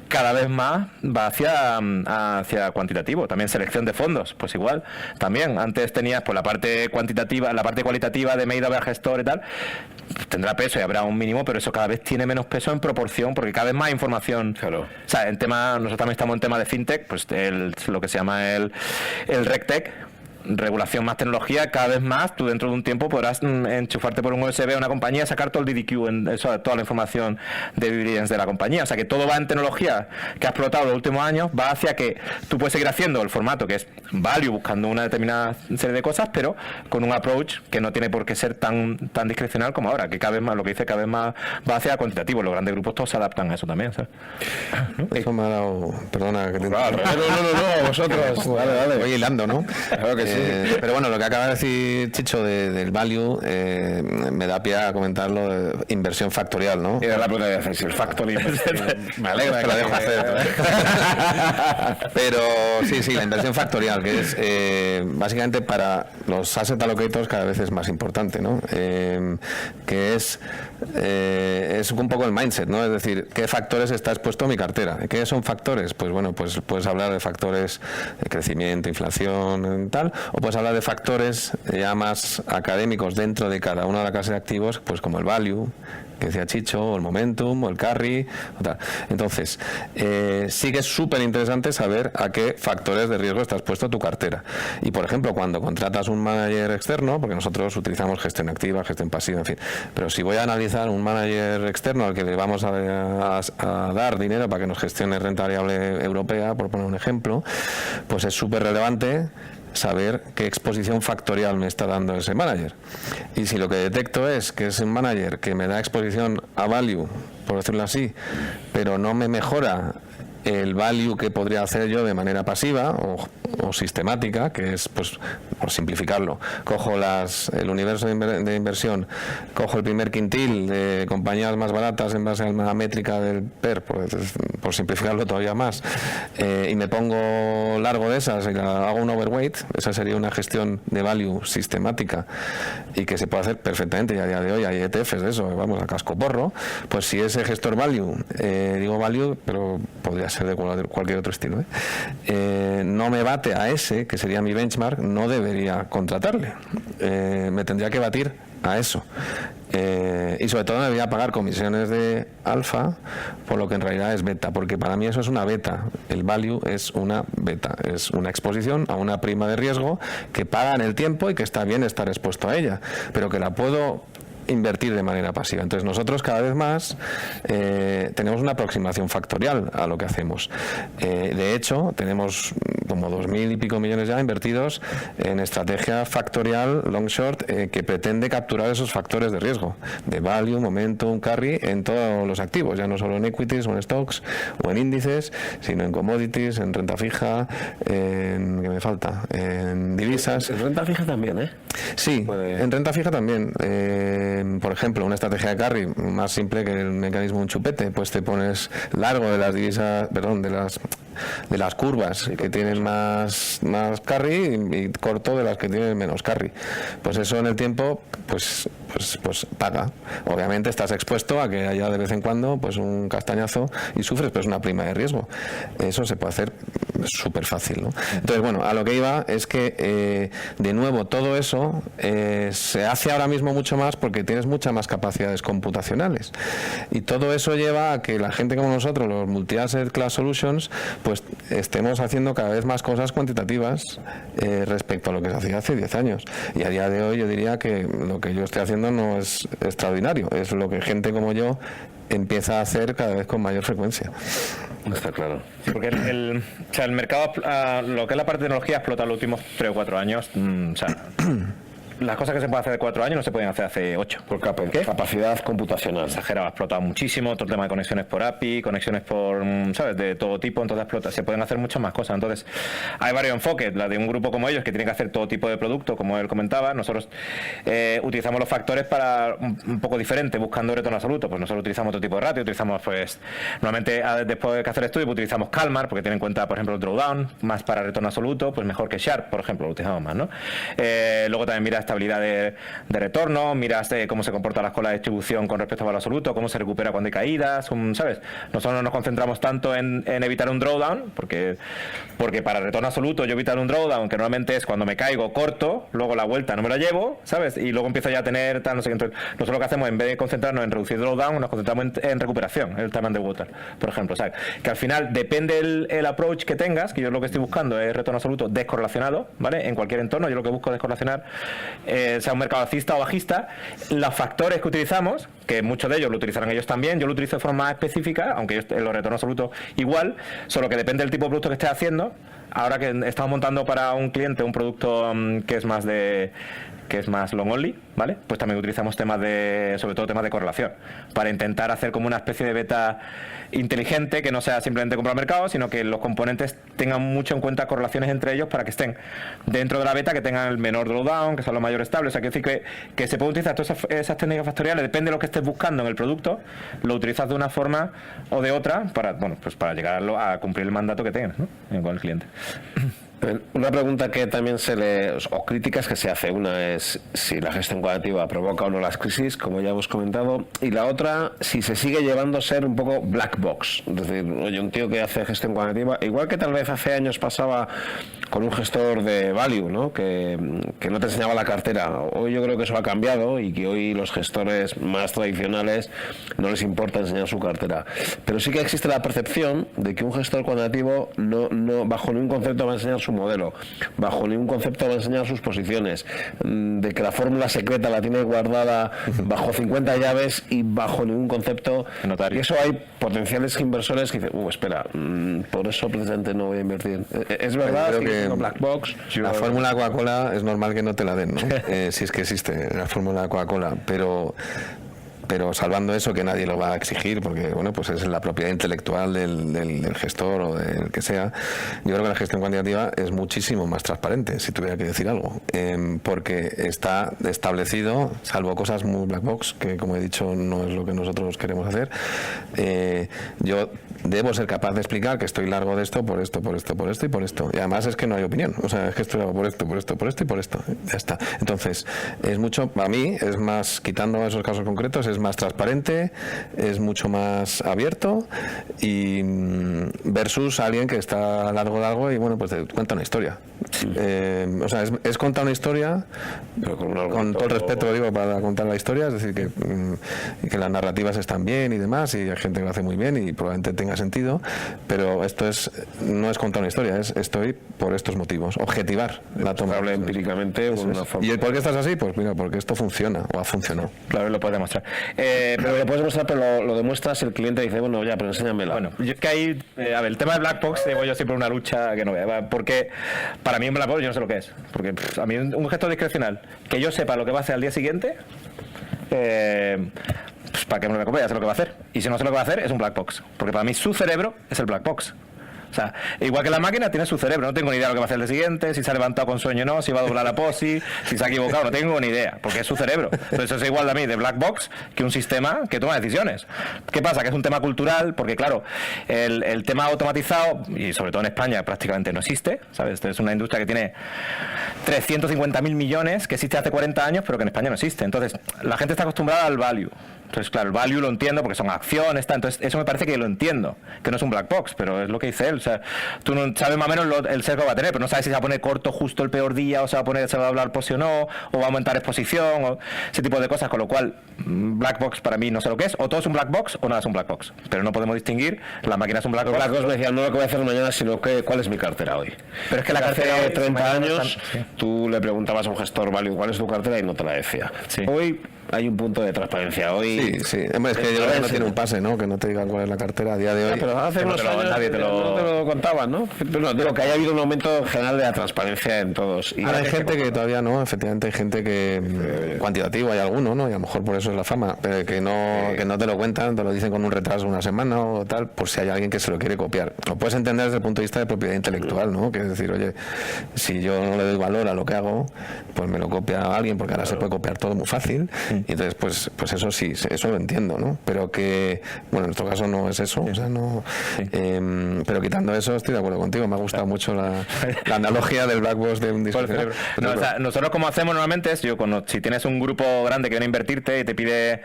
cada vez más va hacia cuantitativo. También selección de fondos, pues igual. También, antes tenías pues la parte cuantitativa, la parte cualitativa de medida de gestor y tal, pues tendrá peso y habrá un mínimo, pero eso cada vez tiene menos peso en proporción, porque cada vez más información. Claro. O sea, nosotros también estamos en tema de fintech, pues lo que se llama el RegTech, regulación más tecnología. Cada vez más tú dentro de un tiempo podrás enchufarte por un USB a una compañía, sacar todo el DDQ, toda la información de due diligence de la compañía. O sea, que todo va en tecnología que ha explotado los últimos años, va hacia que tú puedes seguir haciendo el formato que es value, buscando una determinada serie de cosas, pero con un approach que no tiene por qué ser tan discrecional como ahora, que cada vez más, lo que dice, cada vez más va hacia cuantitativo. Los grandes grupos todos se adaptan a eso también, ¿sabes? Eso me ha dado, perdona que te no, vosotros vale. Voy hilando, ¿no? Claro que sí. Pero bueno, lo que acaba de decir Chicho del value me da pie a comentarlo de inversión factorial, ¿no? Y de la pregunta de el factoring. Me alegra que la dejo hacer. Pero sí, la inversión factorial, que es básicamente para los asset allocators cada vez es más importante, ¿no? Que es un poco el mindset, ¿no? Es decir, ¿qué factores está expuesto a mi cartera? ¿Qué son factores? Pues bueno, pues puedes hablar de factores de crecimiento, inflación, tal, o puedes hablar de factores ya más académicos dentro de cada una de las clases de activos, pues como el value, que decía Chicho, o el momentum, o el carry, o tal. Entonces, sí que es súper interesante saber a qué factores de riesgo está expuesto tu cartera. Y, por ejemplo, cuando contratas un manager externo, porque nosotros utilizamos gestión activa, gestión pasiva, en fin, pero si voy a analizar un manager externo al que le vamos a dar dinero para que nos gestione renta variable europea, por poner un ejemplo, pues es súper relevante saber qué exposición factorial me está dando ese manager. Y si lo que detecto es que es un manager que me da exposición a value, por decirlo así, pero no me mejora el value que podría hacer yo de manera pasiva o sistemática, que es, pues, por simplificarlo, cojo el universo de inversión, cojo el primer quintil de compañías más baratas en base a la métrica del PER, por simplificarlo todavía más, y me pongo largo de esas y hago un overweight. Esa sería una gestión de value sistemática y que se puede hacer perfectamente, y a día de hoy hay ETFs de eso, vamos, a casco porro. Pues si ese gestor value, digo value, pero podría ser de cualquier otro estilo, no me bate a ese, que sería mi benchmark, no debería contratarle. Me tendría que batir a eso. Y sobre todo me debería pagar comisiones de alfa por lo que en realidad es beta, porque para mí eso es una beta. El value es una beta, es una exposición a una prima de riesgo que paga en el tiempo y que está bien estar expuesto a ella, pero que la puedo invertir de manera pasiva. Entonces nosotros cada vez más tenemos una aproximación factorial a lo que hacemos. De hecho, tenemos como 2.000 y pico millones ya invertidos en estrategia factorial long short, que pretende capturar esos factores de riesgo de value, momentum, carry en todos los activos, ya no solo en equities o en stocks o en índices, sino en commodities, en renta fija, en ¿qué me falta? En divisas. En renta fija también, Sí, en renta fija también. Por ejemplo, una estrategia de carry más simple que el mecanismo de un chupete, pues te pones largo de las divisas, perdón, de las curvas que tienen más carry y corto de las que tienen menos carry. Pues eso en el tiempo pues paga. Obviamente estás expuesto a que haya de vez en cuando pues un castañazo y sufres pues una prima de riesgo. Eso se puede hacer súper fácil, ¿no? Entonces, bueno, a lo que iba es que de nuevo todo eso se hace ahora mismo mucho más porque tienes muchas más capacidades computacionales, y todo eso lleva a que la gente como nosotros, los multi-asset class solutions, pues estemos haciendo cada vez más cosas cuantitativas respecto a lo que se hacía hace 10 años, y a día de hoy yo diría que lo que yo estoy haciendo no es extraordinario, es lo que gente como yo empieza a hacer cada vez con mayor frecuencia. Está claro. Sí, porque el mercado, lo que es la parte de tecnología, ha explotado los últimos 3 o 4 años. Las cosas que se pueden hacer de 4 años no se pueden hacer hace 8. Por capacidad computacional. Exagerado, ha explotado muchísimo. Todo el tema de conexiones por API, conexiones por, ¿sabes?, de todo tipo. Entonces explota. Se pueden hacer muchas más cosas. Entonces hay varios enfoques. La de un grupo como ellos, que tienen que hacer todo tipo de producto, como él comentaba. Nosotros utilizamos los factores para un poco diferente, buscando retorno absoluto. Pues nosotros utilizamos otro tipo de ratio. Utilizamos, pues, normalmente después de hacer estudio, pues, utilizamos Calmar, porque tiene en cuenta, por ejemplo, el drawdown, más para retorno absoluto, pues mejor que Sharp, por ejemplo, lo utilizamos más, ¿no? Luego también mira estabilidad de retorno, miras cómo se comporta la escuela de distribución con respecto al valor absoluto, cómo se recupera cuando hay caídas, ¿sabes? Nosotros no nos concentramos tanto en evitar un drawdown, porque para retorno absoluto yo evitar un drawdown, que normalmente es cuando me caigo corto, luego la vuelta no me la llevo, ¿sabes? Y luego empiezo ya a tener tal, no sé qué. Entonces, nosotros lo que hacemos, en vez de concentrarnos en reducir drawdown, nos concentramos en recuperación, el time underwater, por ejemplo, ¿sabes? Que al final depende el approach que tengas, que yo lo que estoy buscando es retorno absoluto descorrelacionado, ¿vale? En cualquier entorno, yo lo que busco es descorrelacionar, sea un mercado alcista o bajista. Los factores que utilizamos, que muchos de ellos lo utilizarán ellos también, yo lo utilizo de forma más específica, aunque en los retornos absolutos igual, solo que depende del tipo de producto que estés haciendo. Ahora que estamos montando para un cliente un producto que es más long only, ¿vale? Pues también utilizamos sobre todo temas de correlación, para intentar hacer como una especie de beta inteligente, que no sea simplemente comprar mercado, sino que los componentes tengan mucho en cuenta correlaciones entre ellos para que estén dentro de la beta, que tengan el menor drawdown, que sean los mayores estables. O sea, quiero decir que se puede utilizar todas esas técnicas factoriales, depende de lo que estés buscando en el producto, lo utilizas de una forma o de otra para llegar a cumplir el mandato que tengas, ¿no?, con el cliente. Una pregunta que también o críticas que se hace, una es si la gestión cuantitativa provoca o no las crisis, como ya hemos comentado, y la otra, si se sigue llevando a ser un poco black box, es decir, oye, un tío que hace gestión cuantitativa, igual que tal vez hace años pasaba con un gestor de value, ¿no?, que no te enseñaba la cartera. Hoy yo creo que eso ha cambiado y que hoy los gestores más tradicionales no les importa enseñar su cartera, pero sí que existe la percepción de que un gestor cuantitativo no bajo ningún concepto va a enseñar su modelo, bajo ningún concepto va a enseñar sus posiciones, de que la fórmula secreta la tiene guardada bajo 50 llaves y bajo ningún concepto. Y eso hay potenciales inversores que dicen, espera, por eso precisamente no voy a invertir. Es verdad, creo que black box. La fórmula Coca-Cola es normal que no te la den, ¿no? Si es que existe la fórmula Coca-Cola, pero pero salvando eso, que nadie lo va a exigir, porque bueno, pues es la propiedad intelectual del gestor o del que sea. Yo creo que la gestión cuantitativa es muchísimo más transparente, si tuviera que decir algo, porque está establecido, salvo cosas muy black box, que como he dicho no es lo que nosotros queremos hacer. Yo debo ser capaz de explicar que estoy largo de esto por esto, por esto, por esto y por esto. Y además es que no hay opinión, o sea, es que estoy largo por esto, por esto, por esto y por esto. Ya está. Entonces, es mucho, para mí, es más, quitando esos casos concretos, es más transparente, es mucho más abierto y versus alguien que está largo de algo y bueno, pues te cuenta una historia. O sea, es contar una historia, pero con todo el respeto, digo, para contar la historia, es decir, que las narrativas están bien y demás, y hay gente que lo hace muy bien y probablemente tenga sentido, pero esto no es contar una historia, estoy por estos motivos, objetivar la toma. Habla empíricamente de una forma. ¿Y el por qué estás así? Pues mira, porque esto funciona o ha funcionado. Claro, lo puedes demostrar. Pero lo puedes demostrar, pero lo demuestras, el cliente dice, bueno, ya, pero enséñamela. Bueno, yo es que ahí, a ver, el tema de Black Box, llevo yo siempre una lucha que no vea, porque para mí un Black Box yo no sé lo que es, porque a mí un gestor discrecional, que yo sepa lo que va a hacer al día siguiente, pues para que me lo copie, ya sé lo que va a hacer. Y si no sé lo que va a hacer, es un Black Box, porque para mí su cerebro es el Black Box. O sea, igual que la máquina tiene su cerebro, no tengo ni idea de lo que va a hacer el día siguiente, si se ha levantado con sueño o no, si va a doblar la posi, si se ha equivocado, no tengo ni idea, porque es su cerebro. Entonces eso es igual a mí de Black Box que un sistema que toma decisiones. ¿Qué pasa? Que es un tema cultural, porque claro, el tema automatizado, y sobre todo en España prácticamente no existe, ¿sabes? Esta es una industria que tiene 350.000 millones, que existe hace 40 años, pero que en España no existe. Entonces, la gente está acostumbrada al value. Entonces, claro, el value lo entiendo porque son acciones, entonces eso me parece que lo entiendo, que no es un black box, pero es lo que dice él. O sea, tú no sabes más o menos el sesgo que va a tener, pero no sabes si se va a poner corto justo el peor día, o se va a hablar posi o no, o va a aumentar exposición, o ese tipo de cosas, con lo cual, black box para mí no sé lo que es, o todo es un black box o nada es un black box, pero no podemos distinguir, la máquina es un black box. Black box me decían, no lo que voy a hacer mañana, sino que cuál es mi cartera hoy. Pero es que la cartera hace hoy, 30 años, tú le preguntabas a un gestor value cuál es tu cartera y no te la decía. Sí. Hoy hay un punto de transparencia. Hoy Sí. Hombre, es que yo creo que no tiene un pase, ¿no? Que no te digan cuál es la cartera a día de hoy. pero hace unos años nadie te no te lo contaban, ¿no? Pero digo que haya habido un aumento general de la transparencia en todos. Y ahora hay gente que todavía no, efectivamente hay gente que cuantitativo, hay alguno, ¿no? Y a lo mejor por eso es la fama, pero que no te lo cuentan, te lo dicen con un retraso de una semana o tal, por si hay alguien que se lo quiere copiar. Lo puedes entender desde el punto de vista de propiedad intelectual, ¿no? Que es decir, oye, si yo no le doy valor a lo que hago, pues me lo copia a alguien, porque ahora se puede copiar todo muy fácil. Y entonces, pues eso sí, eso lo entiendo, ¿no? Pero que, bueno, en nuestro caso no es eso, o sea, no. Pero quitando eso, estoy de acuerdo contigo, me ha gustado mucho la analogía del black box de un disco. No, o sea, nosotros como hacemos normalmente es, si tienes un grupo grande que viene a invertirte y te pide,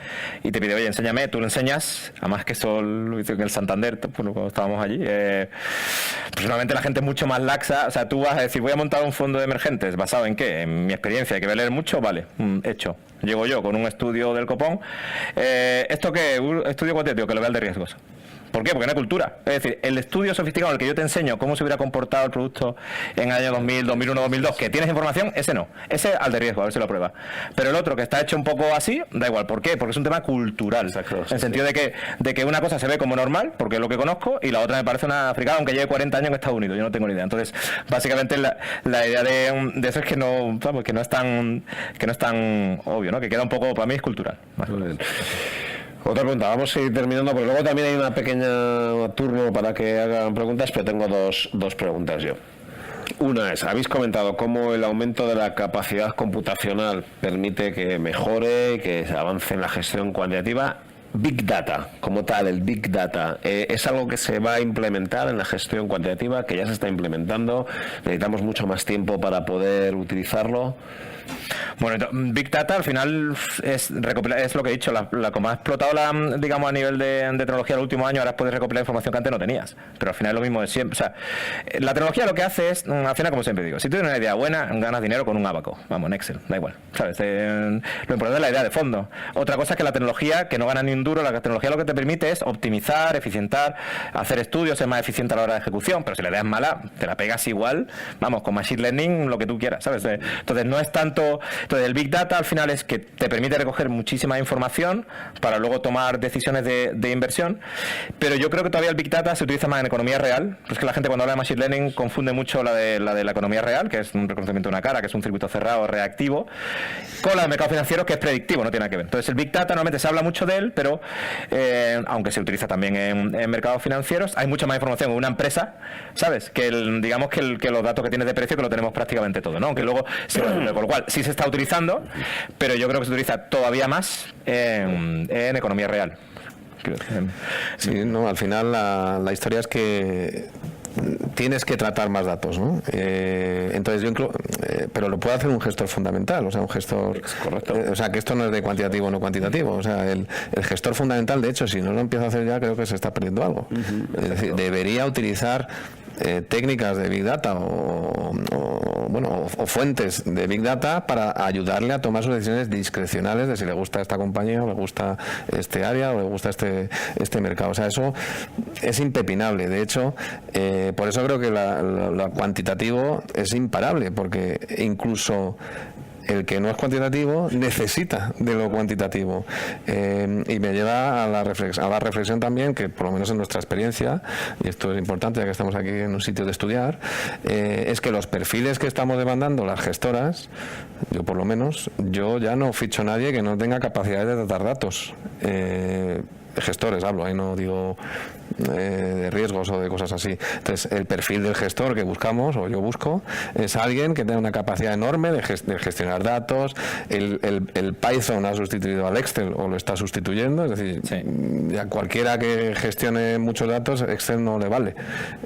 oye, enséñame, tú lo enseñas, además que eso lo hizo en el Santander, cuando estábamos allí, pues normalmente la gente es mucho más laxa, o sea, tú vas a decir, voy a montar un fondo de emergentes, ¿basado en qué? En mi experiencia, hay que leer mucho, vale, hecho. Llego yo con un estudio del copón, ¿esto qué? Un estudio cuantitativo, que lo vea el de riesgos. ¿Por qué? Porque no hay cultura. Es decir, el estudio sofisticado en el que yo te enseño cómo se hubiera comportado el producto en el año 2000, 2001, 2002, que tienes información, ese no. Ese al de riesgo, a ver si lo prueba. Pero el otro, que está hecho un poco así, da igual. ¿Por qué? Porque es un tema cultural. Exacto, en el sentido de que una cosa se ve como normal, porque es lo que conozco, y la otra me parece una fricada, aunque lleve 40 años en Estados Unidos. Yo no tengo ni idea. Entonces, básicamente la idea de eso es que no es tan obvio, ¿no? Que queda un poco, para mí es cultural. Otra pregunta, vamos a ir terminando, porque luego también hay una pequeña turno para que hagan preguntas, pero tengo dos preguntas yo. Una es, habéis comentado cómo el aumento de la capacidad computacional permite que mejore, que se avance en la gestión cuantitativa. Big Data, como tal, el Big Data, ¿es algo que se va a implementar en la gestión cuantitativa, que ya se está implementando? ¿Necesitamos mucho más tiempo para poder utilizarlo? Bueno, Big Data al final es lo que he dicho, como ha explotado digamos a nivel de tecnología en los últimos años, ahora puedes recopilar información que antes no tenías, pero al final es lo mismo de siempre. O sea, la tecnología lo que hace es, al final, como siempre digo, si tú tienes una idea buena, ganas dinero con un abaco, vamos, en Excel, da igual, ¿sabes? Lo importante es la idea de fondo. Otra cosa es que la tecnología, que no gana ni un un duro. La tecnología lo que te permite es optimizar, eficientar, hacer estudios, ser más eficiente a la hora de ejecución, pero si la idea es mala, te la pegas igual, vamos, con Machine Learning, lo que tú quieras, ¿sabes? Entonces no es tanto... Entonces el Big Data al final es que te permite recoger muchísima información para luego tomar decisiones de inversión, pero yo creo que todavía el Big Data se utiliza más en economía real. Es que la gente cuando habla de Machine Learning confunde mucho la de la economía real, que es un reconocimiento de una cara, que es un circuito cerrado reactivo, con la de mercados financieros, que es predictivo, no tiene nada que ver. Entonces el Big Data normalmente se habla mucho de él, pero aunque se utiliza también en mercados financieros, hay mucha más información en una empresa, ¿sabes? Que digamos que los datos que tienes de precio, que lo tenemos prácticamente todo, ¿no? Aunque luego, con lo cual sí se está utilizando, pero yo creo que se utiliza todavía más en economía real. Sí, no, al final la historia es que tienes que tratar más datos, ¿no? Entonces pero lo puede hacer un gestor fundamental, o sea, un gestor, correcto. O sea, que esto no es de cuantitativo o no cuantitativo, o sea, el gestor fundamental, de hecho, si no lo empieza a hacer ya, creo que se está perdiendo algo. Es decir, debería utilizar técnicas de Big Data o fuentes de Big Data para ayudarle a tomar sus decisiones discrecionales de si le gusta esta compañía o le gusta este área o le gusta este mercado. O sea, eso es impepinable. De hecho, por eso creo que lo cuantitativo es imparable, porque incluso el que no es cuantitativo necesita de lo cuantitativo, y me lleva a la reflexión también, que por lo menos en nuestra experiencia, y esto es importante ya que estamos aquí en un sitio de estudiar, es que los perfiles que estamos demandando las gestoras, yo por lo menos, yo ya no ficho a nadie que no tenga capacidad de tratar datos. Gestores hablo, ahí no digo de riesgos o de cosas así. Entonces el perfil del gestor que buscamos, o yo busco, es alguien que tenga una capacidad enorme de gestionar datos. El Python ha sustituido al Excel o lo está sustituyendo, es decir, sí, ya cualquiera que gestione muchos datos, Excel no le vale.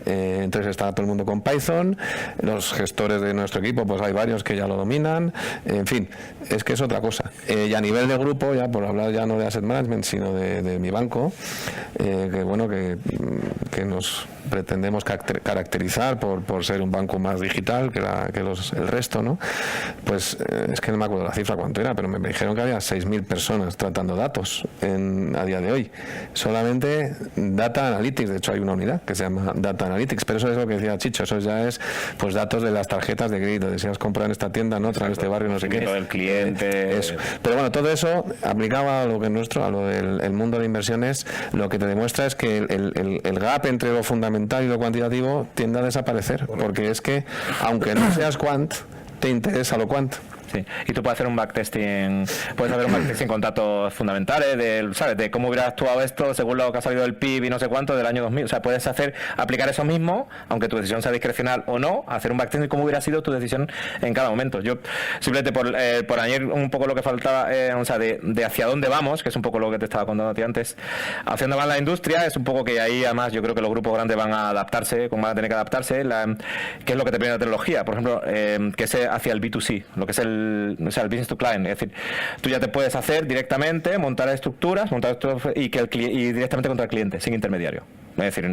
Entonces está todo el mundo con Python. Los gestores de nuestro equipo, pues hay varios que ya lo dominan. En fin, es que es otra cosa. Y a nivel de grupo, ya por hablar ya no de asset management, sino de mi banco, que bueno, que nos pretendemos caracterizar por ser un banco más digital que el resto, ¿no? Pues es que no me acuerdo la cifra cuánto era, pero me dijeron que había 6.000 personas tratando datos a día de hoy. Solamente Data Analytics, de hecho hay una unidad que se llama Data Analytics, pero eso es lo que decía Chicho, eso ya es pues datos de las tarjetas de crédito, de si has comprado en esta tienda, en otra, en este barrio, no sé qué. Del cliente. Eso. Pero bueno, todo eso aplicado a lo que es nuestro, a lo del mundo de inversiones, lo que te demuestra es que el gap entre lo fundamental y lo cuantitativo tiende a desaparecer, porque es que aunque no seas quant, te interesa lo quant. Sí. Y tú puedes hacer un backtesting, con datos fundamentales ¿sabes? De cómo hubiera actuado esto según lo que ha salido del PIB y no sé cuánto del año 2000. O sea, puedes aplicar eso mismo, aunque tu decisión sea discrecional o no, hacer un backtesting de cómo hubiera sido tu decisión en cada momento. Yo, simplemente por añadir un poco lo que faltaba, o sea, de hacia dónde vamos, que es un poco lo que te estaba contando a ti antes, hacia dónde va la industria, es un poco que ahí además yo creo que los grupos grandes van a adaptarse, como van a tener que adaptarse, que es lo que te permite la tecnología, por ejemplo, que es hacia el B2C, lo que es el business to client, es decir, tú ya te puedes hacer directamente, montar estructuras y directamente contra el cliente, sin intermediario. Es decir,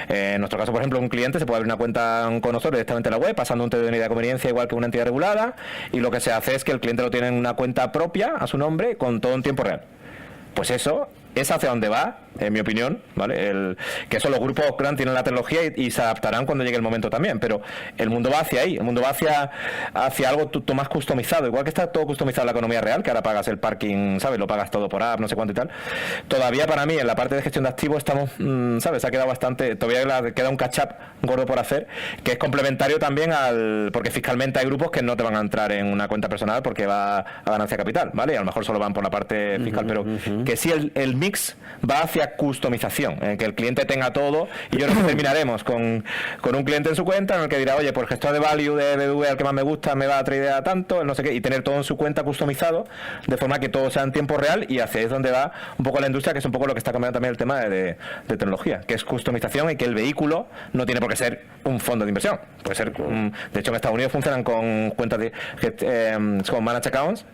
en nuestro caso, por ejemplo, un cliente se puede abrir una cuenta con nosotros directamente en la web, pasando un test de unidad de conveniencia igual que una entidad regulada, y lo que se hace es que el cliente lo tiene en una cuenta propia, a su nombre, con todo en tiempo real. Pues eso es hacia donde va, en mi opinión, ¿vale? Que eso los grupos grandes tienen la tecnología y se adaptarán cuando llegue el momento también, pero el mundo va hacia ahí, el mundo va hacia algo más customizado, igual que está todo customizado en la economía real, que ahora pagas el parking, ¿sabes? Lo pagas todo por app, no sé cuánto y tal. Todavía para mí, en la parte de gestión de activos estamos, ¿sabes? Ha quedado bastante, todavía queda un catch-up gordo por hacer, que es complementario también porque fiscalmente hay grupos que no te van a entrar en una cuenta personal porque va a ganancia capital, ¿vale? Y a lo mejor solo van por la parte fiscal, pero que sí el mix va hacia customización, que el cliente tenga todo, y yo creo que terminaremos con un cliente en su cuenta en el que dirá, oye, por gestor de value de BBV, al que más me gusta, me va a traer a tanto, no sé qué, y tener todo en su cuenta customizado, de forma que todo sea en tiempo real, y hacia ahí es donde va un poco la industria, que es un poco lo que está cambiando también el tema de tecnología, que es customización, y que el vehículo no tiene por qué ser un fondo de inversión, puede ser, de hecho en Estados Unidos funcionan con cuentas con managed accounts,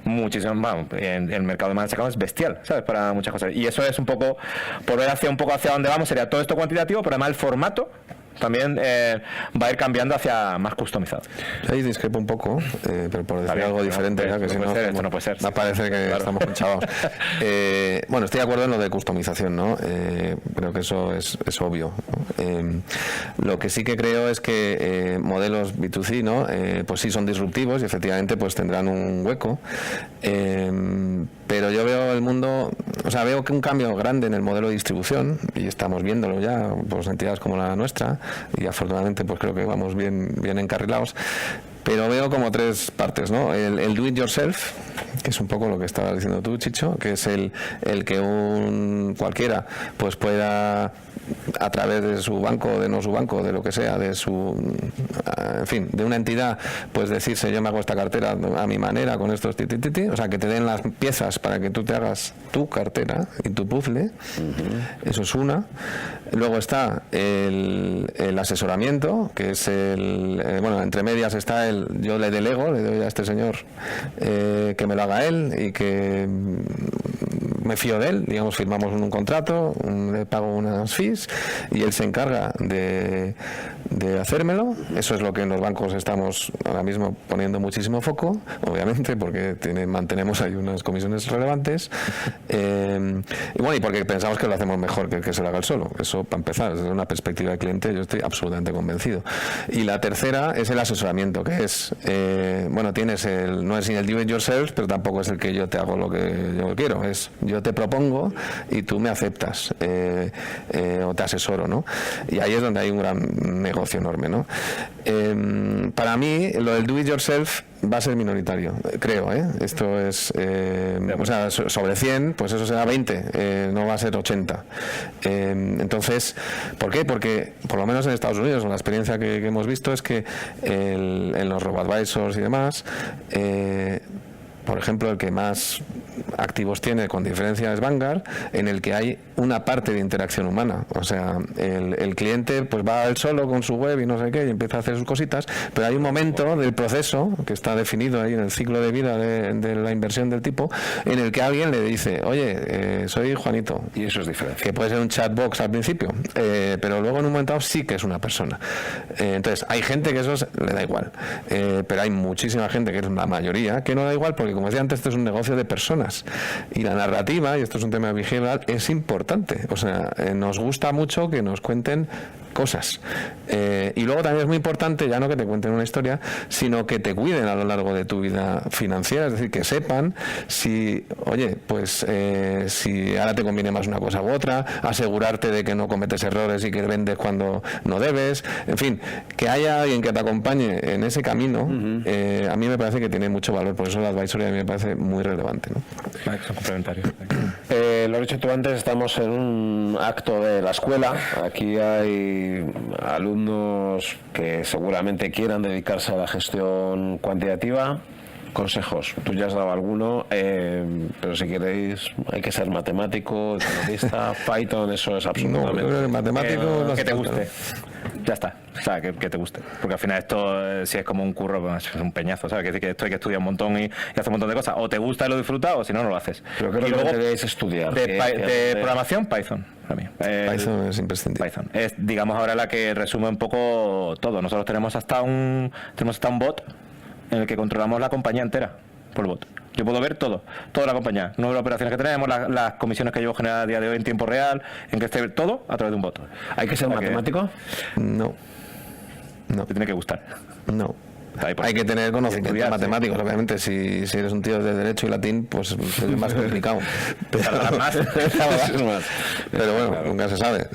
muchísimo, bueno, en el mercado de managed accounts es bestial, ¿sabes? Para muchas cosas, y eso es un poco, por ver hacia dónde vamos, sería todo esto cuantitativo, pero además el formato también va a ir cambiando hacia más customizado. Ahí discrepo un poco, pero por decir algo diferente, que si no, esto no puede ser. Va a parecer que estamos pinchados. Bueno, estoy de acuerdo en lo de customización, ¿no? Creo que eso es obvio, ¿no? Lo que sí que creo es que modelos B2C, ¿no? Pues sí son disruptivos y efectivamente pues tendrán un hueco, pero yo veo el mundo, o sea, veo que un cambio grande en el modelo de distribución, y estamos viéndolo ya, pues entidades como la nuestra, y afortunadamente pues creo que vamos bien encarrilados, pero veo como tres partes, ¿no? El do it yourself, que es un poco lo que estabas diciendo tú, Chicho, que es el que un cualquiera pues pueda, a través de su banco, de no su banco, de lo que sea, de su, en fin, de una entidad, pues decirse, yo me hago esta cartera a mi manera, con estos o sea, que te den las piezas para que tú te hagas tu cartera y tu puzzle. Eso es una. Luego está el asesoramiento, que es bueno, entre medias está yo le delego, le doy a este señor que me lo haga él y que me fío de él, digamos, firmamos un contrato, le pago unas fees y él se encarga de hacérmelo. Eso es lo que en los bancos estamos ahora mismo poniendo muchísimo foco, obviamente, porque mantenemos ahí unas comisiones relevantes, y bueno, y porque pensamos que lo hacemos mejor que el que se lo haga él solo. Eso, para empezar, desde una perspectiva de cliente, yo estoy absolutamente convencido. Y la tercera es el asesoramiento, que es, bueno, no es ni el do it yourself, pero tampoco es el que yo te hago lo que yo quiero, es yo te propongo y tú me aceptas, o te asesoro, ¿no? Y ahí es donde hay un gran negocio enorme, ¿no? Para mí, lo del do it yourself va a ser minoritario, creo, esto es, o sea, sobre 100, pues eso será 20, no va a ser 80. Entonces, ¿por qué? Porque, por lo menos en Estados Unidos, la experiencia que hemos visto es que en los robo-advisors y demás, por ejemplo, el que más activos tiene con diferencia es Vanguard, en el que hay una parte de interacción humana. O sea, el cliente pues va él solo con su web y no sé qué y empieza a hacer sus cositas, pero hay un momento del proceso que está definido ahí en el ciclo de vida de la inversión del tipo, en el que alguien le dice, oye, soy Juanito. Y eso es diferente. Que puede ser un chatbox al principio, pero luego en un momento dado sí que es una persona. Entonces, hay gente que eso le da igual, pero hay muchísima gente, que es la mayoría, que no da igual, porque como decía antes, esto es un negocio de personas y la narrativa, y esto es un tema behavioral, es importante. O sea, nos gusta mucho que nos cuenten cosas, y luego también es muy importante ya no que te cuenten una historia, sino que te cuiden a lo largo de tu vida financiera, es decir, que sepan si, oye, pues si ahora te conviene más una cosa u otra, asegurarte de que no cometes errores y que vendes cuando no debes, en fin, que haya alguien que te acompañe en ese camino. A mí me parece que tiene mucho valor, por eso la advisory a mí me parece muy relevante, ¿no? Son complementarios. Lo has dicho tú antes, estamos en un acto de la escuela. Aquí hay alumnos que seguramente quieran dedicarse a la gestión cuantitativa. Consejos, tú ya has dado alguno, pero si queréis, hay que ser matemático, economista, Python, eso es absolutamente. No, matemático que te guste. Ya está, o sea, que te guste. Porque al final esto, si es como un curro, pues, es un peñazo, ¿sabes? Que esto hay que estudiar un montón y hacer un montón de cosas. O te gusta y lo disfrutas, o si no, no lo haces. Pero ¿qué es lo que queréis estudiar? De programación, Python. Para mí. Python es imprescindible. Python es, digamos, ahora la que resume un poco todo. Nosotros tenemos hasta un bot en el que controlamos la compañía entera por bot. Yo puedo ver toda la compañía, número de operaciones que tenemos, las comisiones que llevo generar a día de hoy en tiempo real, en que esté todo a través de un bot. ¿Hay que ser matemático? No. Te tiene que gustar. No. Hay que tener conocimientos matemáticos, obviamente. Si eres un tío de derecho y latín, pues es más complicado. Pero bueno, nunca se sabe.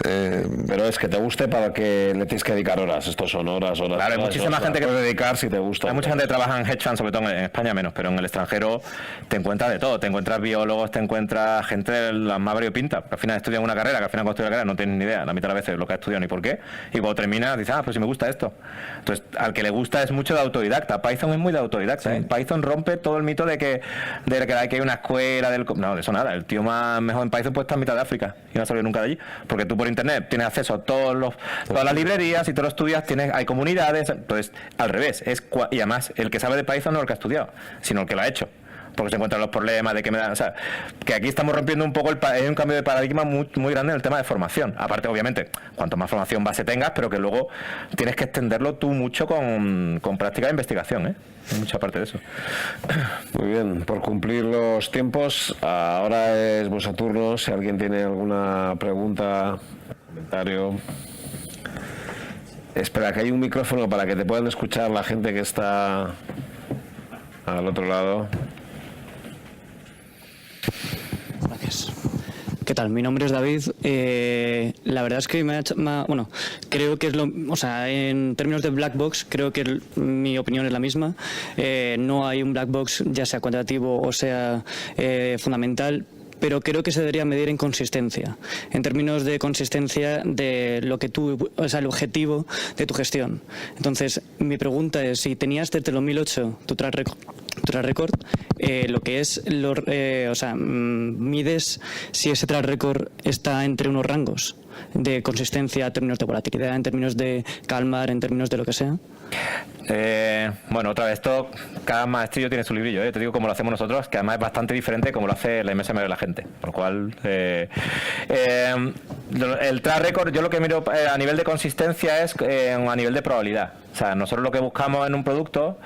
Pero es que te guste para que le tienes que dedicar horas. Estos son horas. Claro, hay muchísima gente que puede dedicar si te gusta. Hay mucha gente que trabaja en hedge funds, sobre todo en España menos, pero en el extranjero te encuentras de todo. Te encuentras biólogos, te encuentras gente de las más variopintas. Al final estudian una carrera, que al final cuando estudias la carrera no tienes ni idea, la mitad de las veces lo que has estudiado ni por qué. Y cuando terminas dices, pues si me gusta esto. Entonces, al que le gusta es mucho de autodidacta. Python es muy de autodidacta. Sí. Python rompe todo el mito de que hay una escuela no, de eso nada. El tío mejor en Python puede estar en mitad de África y no ha salido nunca de allí, porque tú por internet tienes acceso a todas las librerías y tú lo estudias, hay comunidades. Entonces, al revés, y además el que sabe de Python no es el que ha estudiado, sino el que lo ha hecho. porque se encuentran los problemas de que me dan, o sea, que aquí estamos rompiendo un poco hay un cambio de paradigma muy, muy grande en el tema de formación. Aparte, obviamente, cuanto más formación base tengas, pero que luego tienes que extenderlo tú mucho con práctica de investigación, ¿eh? Mucha parte de eso. Muy bien, por cumplir los tiempos, ahora es vuestro turno. Si alguien tiene alguna pregunta, comentario. Espera, que hay un micrófono para que te puedan escuchar la gente que está al otro lado. Gracias. ¿Qué tal? Mi nombre es David. La verdad es que bueno, creo que en términos de black box, creo que mi opinión es la misma. No hay un black box, ya sea cuantitativo o sea fundamental, pero creo que se debería medir en consistencia, en términos de consistencia de lo que el objetivo de tu gestión. Entonces, mi pregunta es, si tenías desde 2008 tu track record, lo que es, mides si ese track record está entre unos rangos de consistencia en términos de volatilidad, en términos de calmar, en términos de lo que sea. Bueno, otra vez, cada maestrillo tiene su librillo, te digo como lo hacemos nosotros, que además es bastante diferente como lo hace el MSM de la gente, por lo cual el track record, yo lo que miro a nivel de consistencia es a nivel de probabilidad. O sea, nosotros lo que buscamos en un producto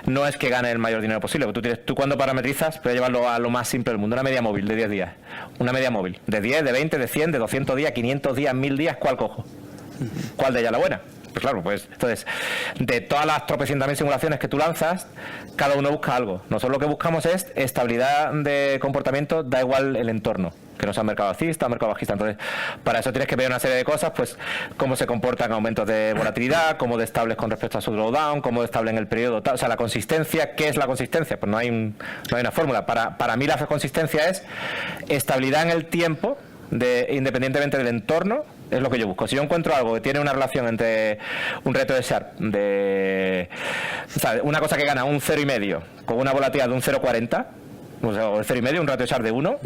no es que gane el mayor dinero posible. Tú cuando parametrizas, puedes llevarlo a lo más simple del mundo, una media móvil de 10 días, una media móvil de 10, de 20, de 100, de 200 días, 500 días, 1000 días, ¿cuál cojo? ¿Cuál de ellas la buena? Pues claro, pues entonces, de todas las tropecientas mil simulaciones que tú lanzas, cada uno busca algo. Nosotros lo que buscamos es estabilidad de comportamiento, da igual el entorno, que no sea mercado alcista o mercado bajista. Entonces, para eso tienes que ver una serie de cosas, pues cómo se comportan aumentos de volatilidad, cómo de estables con respecto a su drawdown, cómo de estable en el periodo, o sea, la consistencia. ¿Qué es la consistencia? Pues no hay una fórmula. Para mí la consistencia es estabilidad en el tiempo, independientemente del entorno. Es lo que yo busco. Si yo encuentro algo que tiene una relación entre un reto de Sharpe o sea, una cosa que gana un 0,5 con una volatilidad de un 0,40, o sea, o el 0,5, un ratio de Sharpe de 1,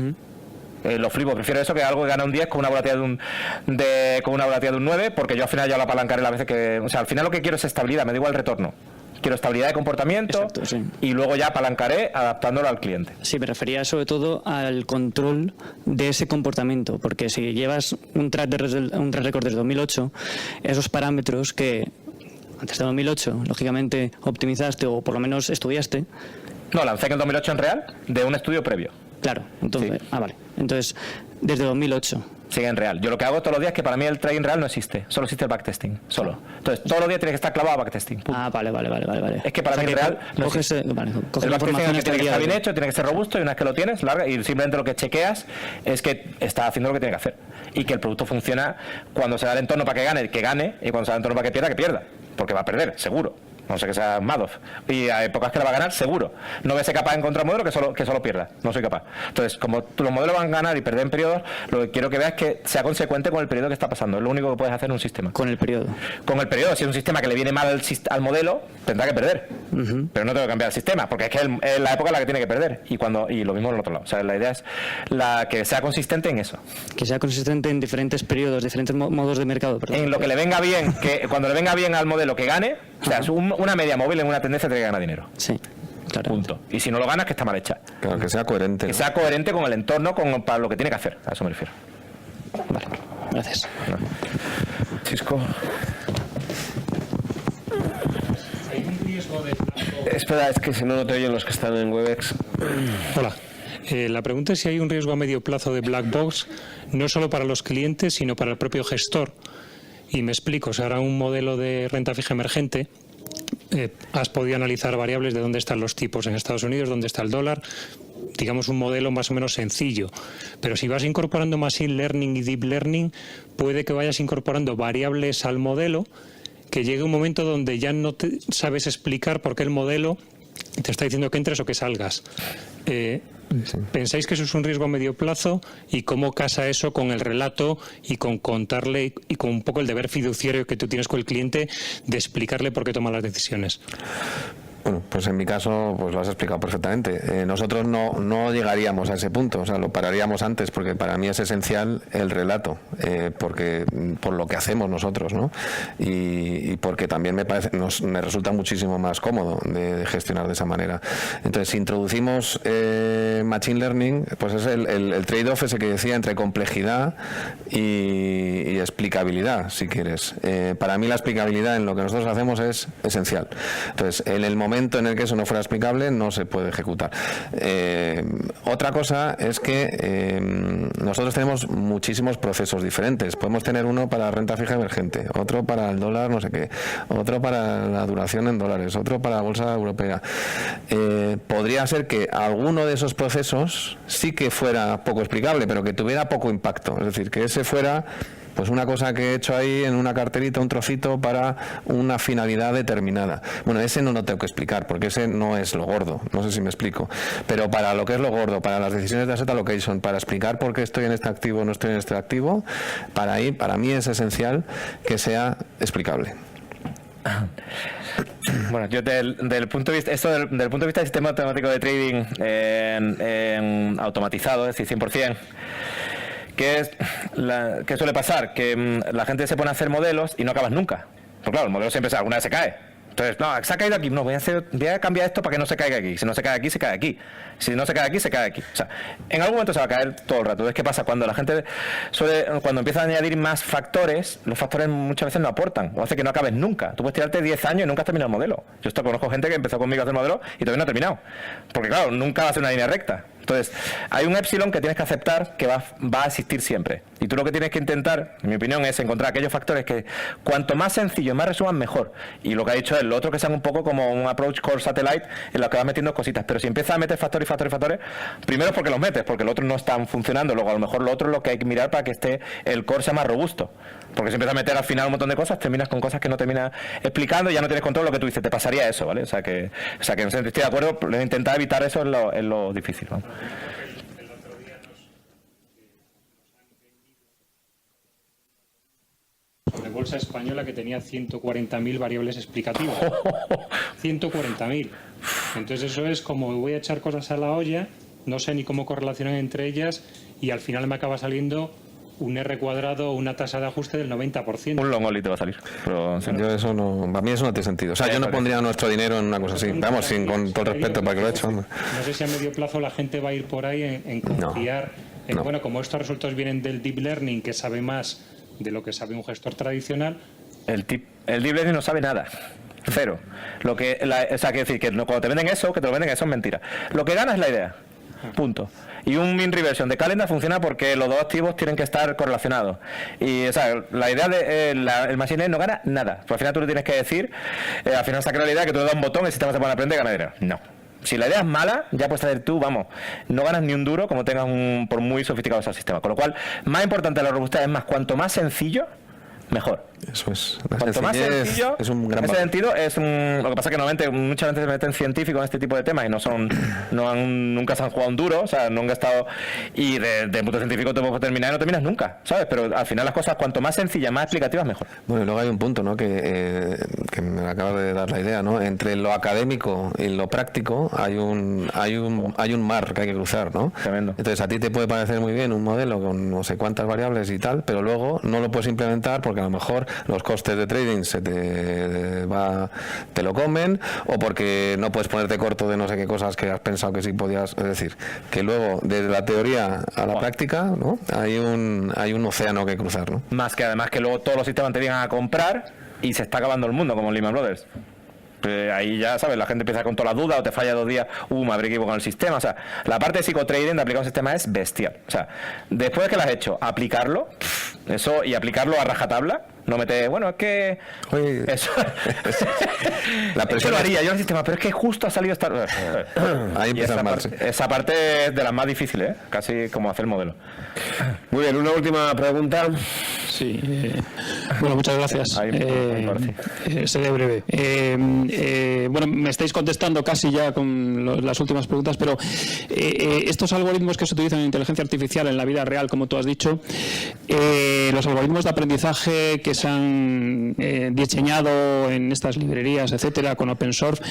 lo flipo. Prefiero eso que algo que gana un 10 con una volatilidad con una volatilidad de un 9, porque yo al final ya lo apalancaré las veces que... O sea, al final lo que quiero es estabilidad, me da igual el retorno. Quiero estabilidad de comportamiento. Exacto, sí. Y luego ya apalancaré adaptándolo al cliente. Sí, me refería sobre todo al control de ese comportamiento, porque si llevas un track record desde 2008, esos parámetros que antes de 2008, lógicamente, optimizaste o por lo menos estudiaste. No, lancé en el 2008 en real de un estudio previo. Claro, entonces, sí. Vale. Entonces, desde 2008. Sigue en real. Yo lo que hago todos los días es que para mí el trading real no existe, solo existe el backtesting, solo. Entonces, todos los días tiene que estar clavado a backtesting. Vale. Es que para mí el real no coges, existe. Coges el backtesting tiene que estar bien de... hecho, tiene que ser robusto, y una vez que lo tienes, larga, y simplemente lo que chequeas es que está haciendo lo que tiene que hacer y que el producto funciona. Cuando se da el entorno para que gane, y cuando se da el entorno para que pierda, porque va a perder, seguro. No sé que sea Madoff. Y hay épocas que la va a ganar, seguro. No voy a ser capaz de encontrar un modelo que solo pierda. No soy capaz. Entonces, como los modelos van a ganar y perder en periodos, lo que quiero que veas es que sea consecuente con el periodo que está pasando. Es lo único que puedes hacer en un sistema. Con el periodo. Con el periodo. Si es un sistema que le viene mal al modelo, tendrá que perder. Pero no tengo que cambiar el sistema, porque es que es la época en la que tiene que perder. Y lo mismo en el otro lado. O sea, la idea es que sea consistente en eso. Que sea consistente en diferentes periodos, diferentes modos de mercado. Perdón. En lo que le venga bien, cuando le venga bien al modelo que gane, o sea, es una media móvil en una tendencia tiene que ganar dinero. Sí, claro. Punto. Y si no lo ganas, que está mal hecha. Claro, que sea coherente. Que sea coherente con el entorno, para lo que tiene que hacer. A eso me refiero. Vale, gracias. Chisco. Hay un riesgo de... Espera, es que si no te oyen los que están en Webex. Hola. La pregunta es si hay un riesgo a medio plazo de black box, no solo para los clientes, sino para el propio gestor. Y me explico, si ahora un modelo de renta fija emergente, has podido analizar variables de dónde están los tipos en Estados Unidos, dónde está el dólar, digamos un modelo más o menos sencillo. Pero si vas incorporando machine learning y deep learning, puede que vayas incorporando variables al modelo, que llegue un momento donde ya no te sabes explicar por qué el modelo te está diciendo que entres o que salgas. ¿Pensáis que eso es un riesgo a medio plazo? ¿Y cómo casa eso con el relato y con contarle y con un poco el deber fiduciario que tú tienes con el cliente de explicarle por qué toma las decisiones? Bueno, pues en mi caso pues lo has explicado perfectamente. Nosotros no llegaríamos a ese punto, o sea, lo pararíamos antes, porque para mí es esencial el relato, porque por lo que hacemos nosotros, ¿no? Y porque también me resulta muchísimo más cómodo de gestionar de esa manera. Entonces, si introducimos Machine Learning, pues es el trade-off ese que decía entre complejidad y explicabilidad, si quieres. Para mí la explicabilidad en lo que nosotros hacemos es esencial. Entonces, en el momento en el que eso no fuera explicable, no se puede ejecutar. Otra cosa es que nosotros tenemos muchísimos procesos diferentes. Podemos tener uno para renta fija emergente, otro para el dólar no sé qué, otro para la duración en dólares, otro para la bolsa europea. Podría ser que alguno de esos procesos sí que fuera poco explicable, pero que tuviera poco impacto. Es decir, que ese fuera pues una cosa que he hecho ahí en una carterita, un trocito para una finalidad determinada. Bueno, ese no lo tengo que explicar, porque ese no es lo gordo, no sé si me explico. Pero para lo que es lo gordo, para las decisiones de asset allocation, para explicar por qué estoy en este activo o no estoy en este activo, para mí es esencial que sea explicable. Bueno, yo del punto de vista del sistema automático de trading automatizado, es decir, 100%, ¿qué suele pasar? Que la gente se pone a hacer modelos y no acabas nunca. Pero claro, el modelo siempre alguna vez se cae. Entonces, no, se ha caído aquí, no, voy a cambiar esto para que no se caiga aquí. Si no se cae aquí, se cae aquí. Si no se cae aquí, se cae aquí. O sea, en algún momento se va a caer todo el rato. Entonces, ¿qué pasa? Cuando la gente cuando empieza a añadir más factores, los factores muchas veces no aportan, o hace que no acabes nunca. Tú puedes tirarte 10 años y nunca has terminado el modelo. Yo conozco gente que empezó conmigo a hacer modelo y todavía no ha terminado. Porque claro, nunca va a ser una línea recta. Entonces, hay un epsilon que tienes que aceptar que va a existir siempre. Y tú lo que tienes que intentar, en mi opinión, es encontrar aquellos factores que cuanto más sencillo y más resuman, mejor. Y lo que ha dicho es lo otro, que sean un poco como un approach core satellite en lo que vas metiendo cositas. Pero si empiezas a meter factores, primero es porque los metes, porque los otros no están funcionando. Luego, a lo mejor lo otro es lo que hay que mirar para que el core sea más robusto. Porque si empiezas a meter al final un montón de cosas, terminas con cosas que no terminas explicando y ya no tienes control de lo que tú dices. Te pasaría eso, ¿vale? O sea que estoy de acuerdo, intentar evitar eso es lo difícil, ¿no? Sobre bolsa española que tenía 140.000 variables explicativas. 140.000. Entonces eso es como voy a echar cosas a la olla, no sé ni cómo correlacionan entre ellas y al final me acaba saliendo un R cuadrado o una tasa de ajuste del 90%. Un long only te va a salir. Pero, sí. Yo eso no, para mí eso no tiene sentido. O sea, yo no pondría nuestro dinero en una cosa así. Vamos, con todo el respeto para que lo he hecho. No sé si a medio plazo la gente va a ir por ahí en confiar en, bueno, como estos resultados vienen del deep learning, que sabe más de lo que sabe un gestor tradicional. El deep learning no sabe nada. Cero. O sea, quiere decir que cuando te venden eso, que te lo venden, eso es mentira. Lo que gana es la idea. Punto. Y un mean reversion de calendar funciona porque los dos activos tienen que estar correlacionados. Y o sea, la idea de el machine learning no gana nada. Pues al final tú le tienes que decir, al final sacar la idea que tú le das un botón y el sistema se pone a aprender y gana dinero. No. Si la idea es mala, ya puedes hacer tú, vamos, no ganas ni un duro como tengas por muy sofisticado sea el sistema. Con lo cual, más importante de la robustez es más, cuanto más sencillo, mejor. Eso es. Cuanto más sencillo, es un gran en ese sentido, lo que pasa es que normalmente muchas veces se meten científicos en este tipo de temas y nunca se han jugado un duro, o sea, nunca han estado, y de punto científico te puedes terminar y no terminas nunca, ¿sabes? Pero al final las cosas, cuanto más sencillas, más explicativas, mejor. Bueno, y luego hay un punto, ¿no? Que me acaba de dar la idea, ¿no? Entre lo académico y lo práctico hay un mar que hay que cruzar, ¿no? Tremendo. Entonces a ti te puede parecer muy bien un modelo con no sé cuántas variables y tal, pero luego no lo puedes implementar porque a lo mejor los costes de trading te lo comen, o porque no puedes ponerte corto de no sé qué cosas que has pensado que sí podías. Es decir, que luego desde la teoría a la práctica, ¿no? Hay un océano que cruzar, ¿no? Más que además que luego todos los sistemas te vienen a comprar y se está acabando el mundo, como Lehman Brothers. Ahí ya sabes, la gente empieza con todas las dudas, o te falla 2 días, me habré equivocado en el sistema. O sea, la parte de psicotrading de aplicar un sistema es bestial. O sea, después de que lo has hecho, aplicarlo, eso, y aplicarlo a rajatabla, no meter, bueno, es que oye, eso la presión lo haría yo en el sistema, pero es que justo ha salido esta ahí empieza mal. Esa parte es de las más difíciles, casi como hacer el modelo. Muy bien, una última pregunta. Sí, bueno, muchas gracias. Seré breve. Bueno, me estáis contestando casi ya con las últimas preguntas, pero estos algoritmos que se utilizan en inteligencia artificial en la vida real, como tú has dicho, los algoritmos de aprendizaje que se han diseñado en estas librerías, etcétera, con open source,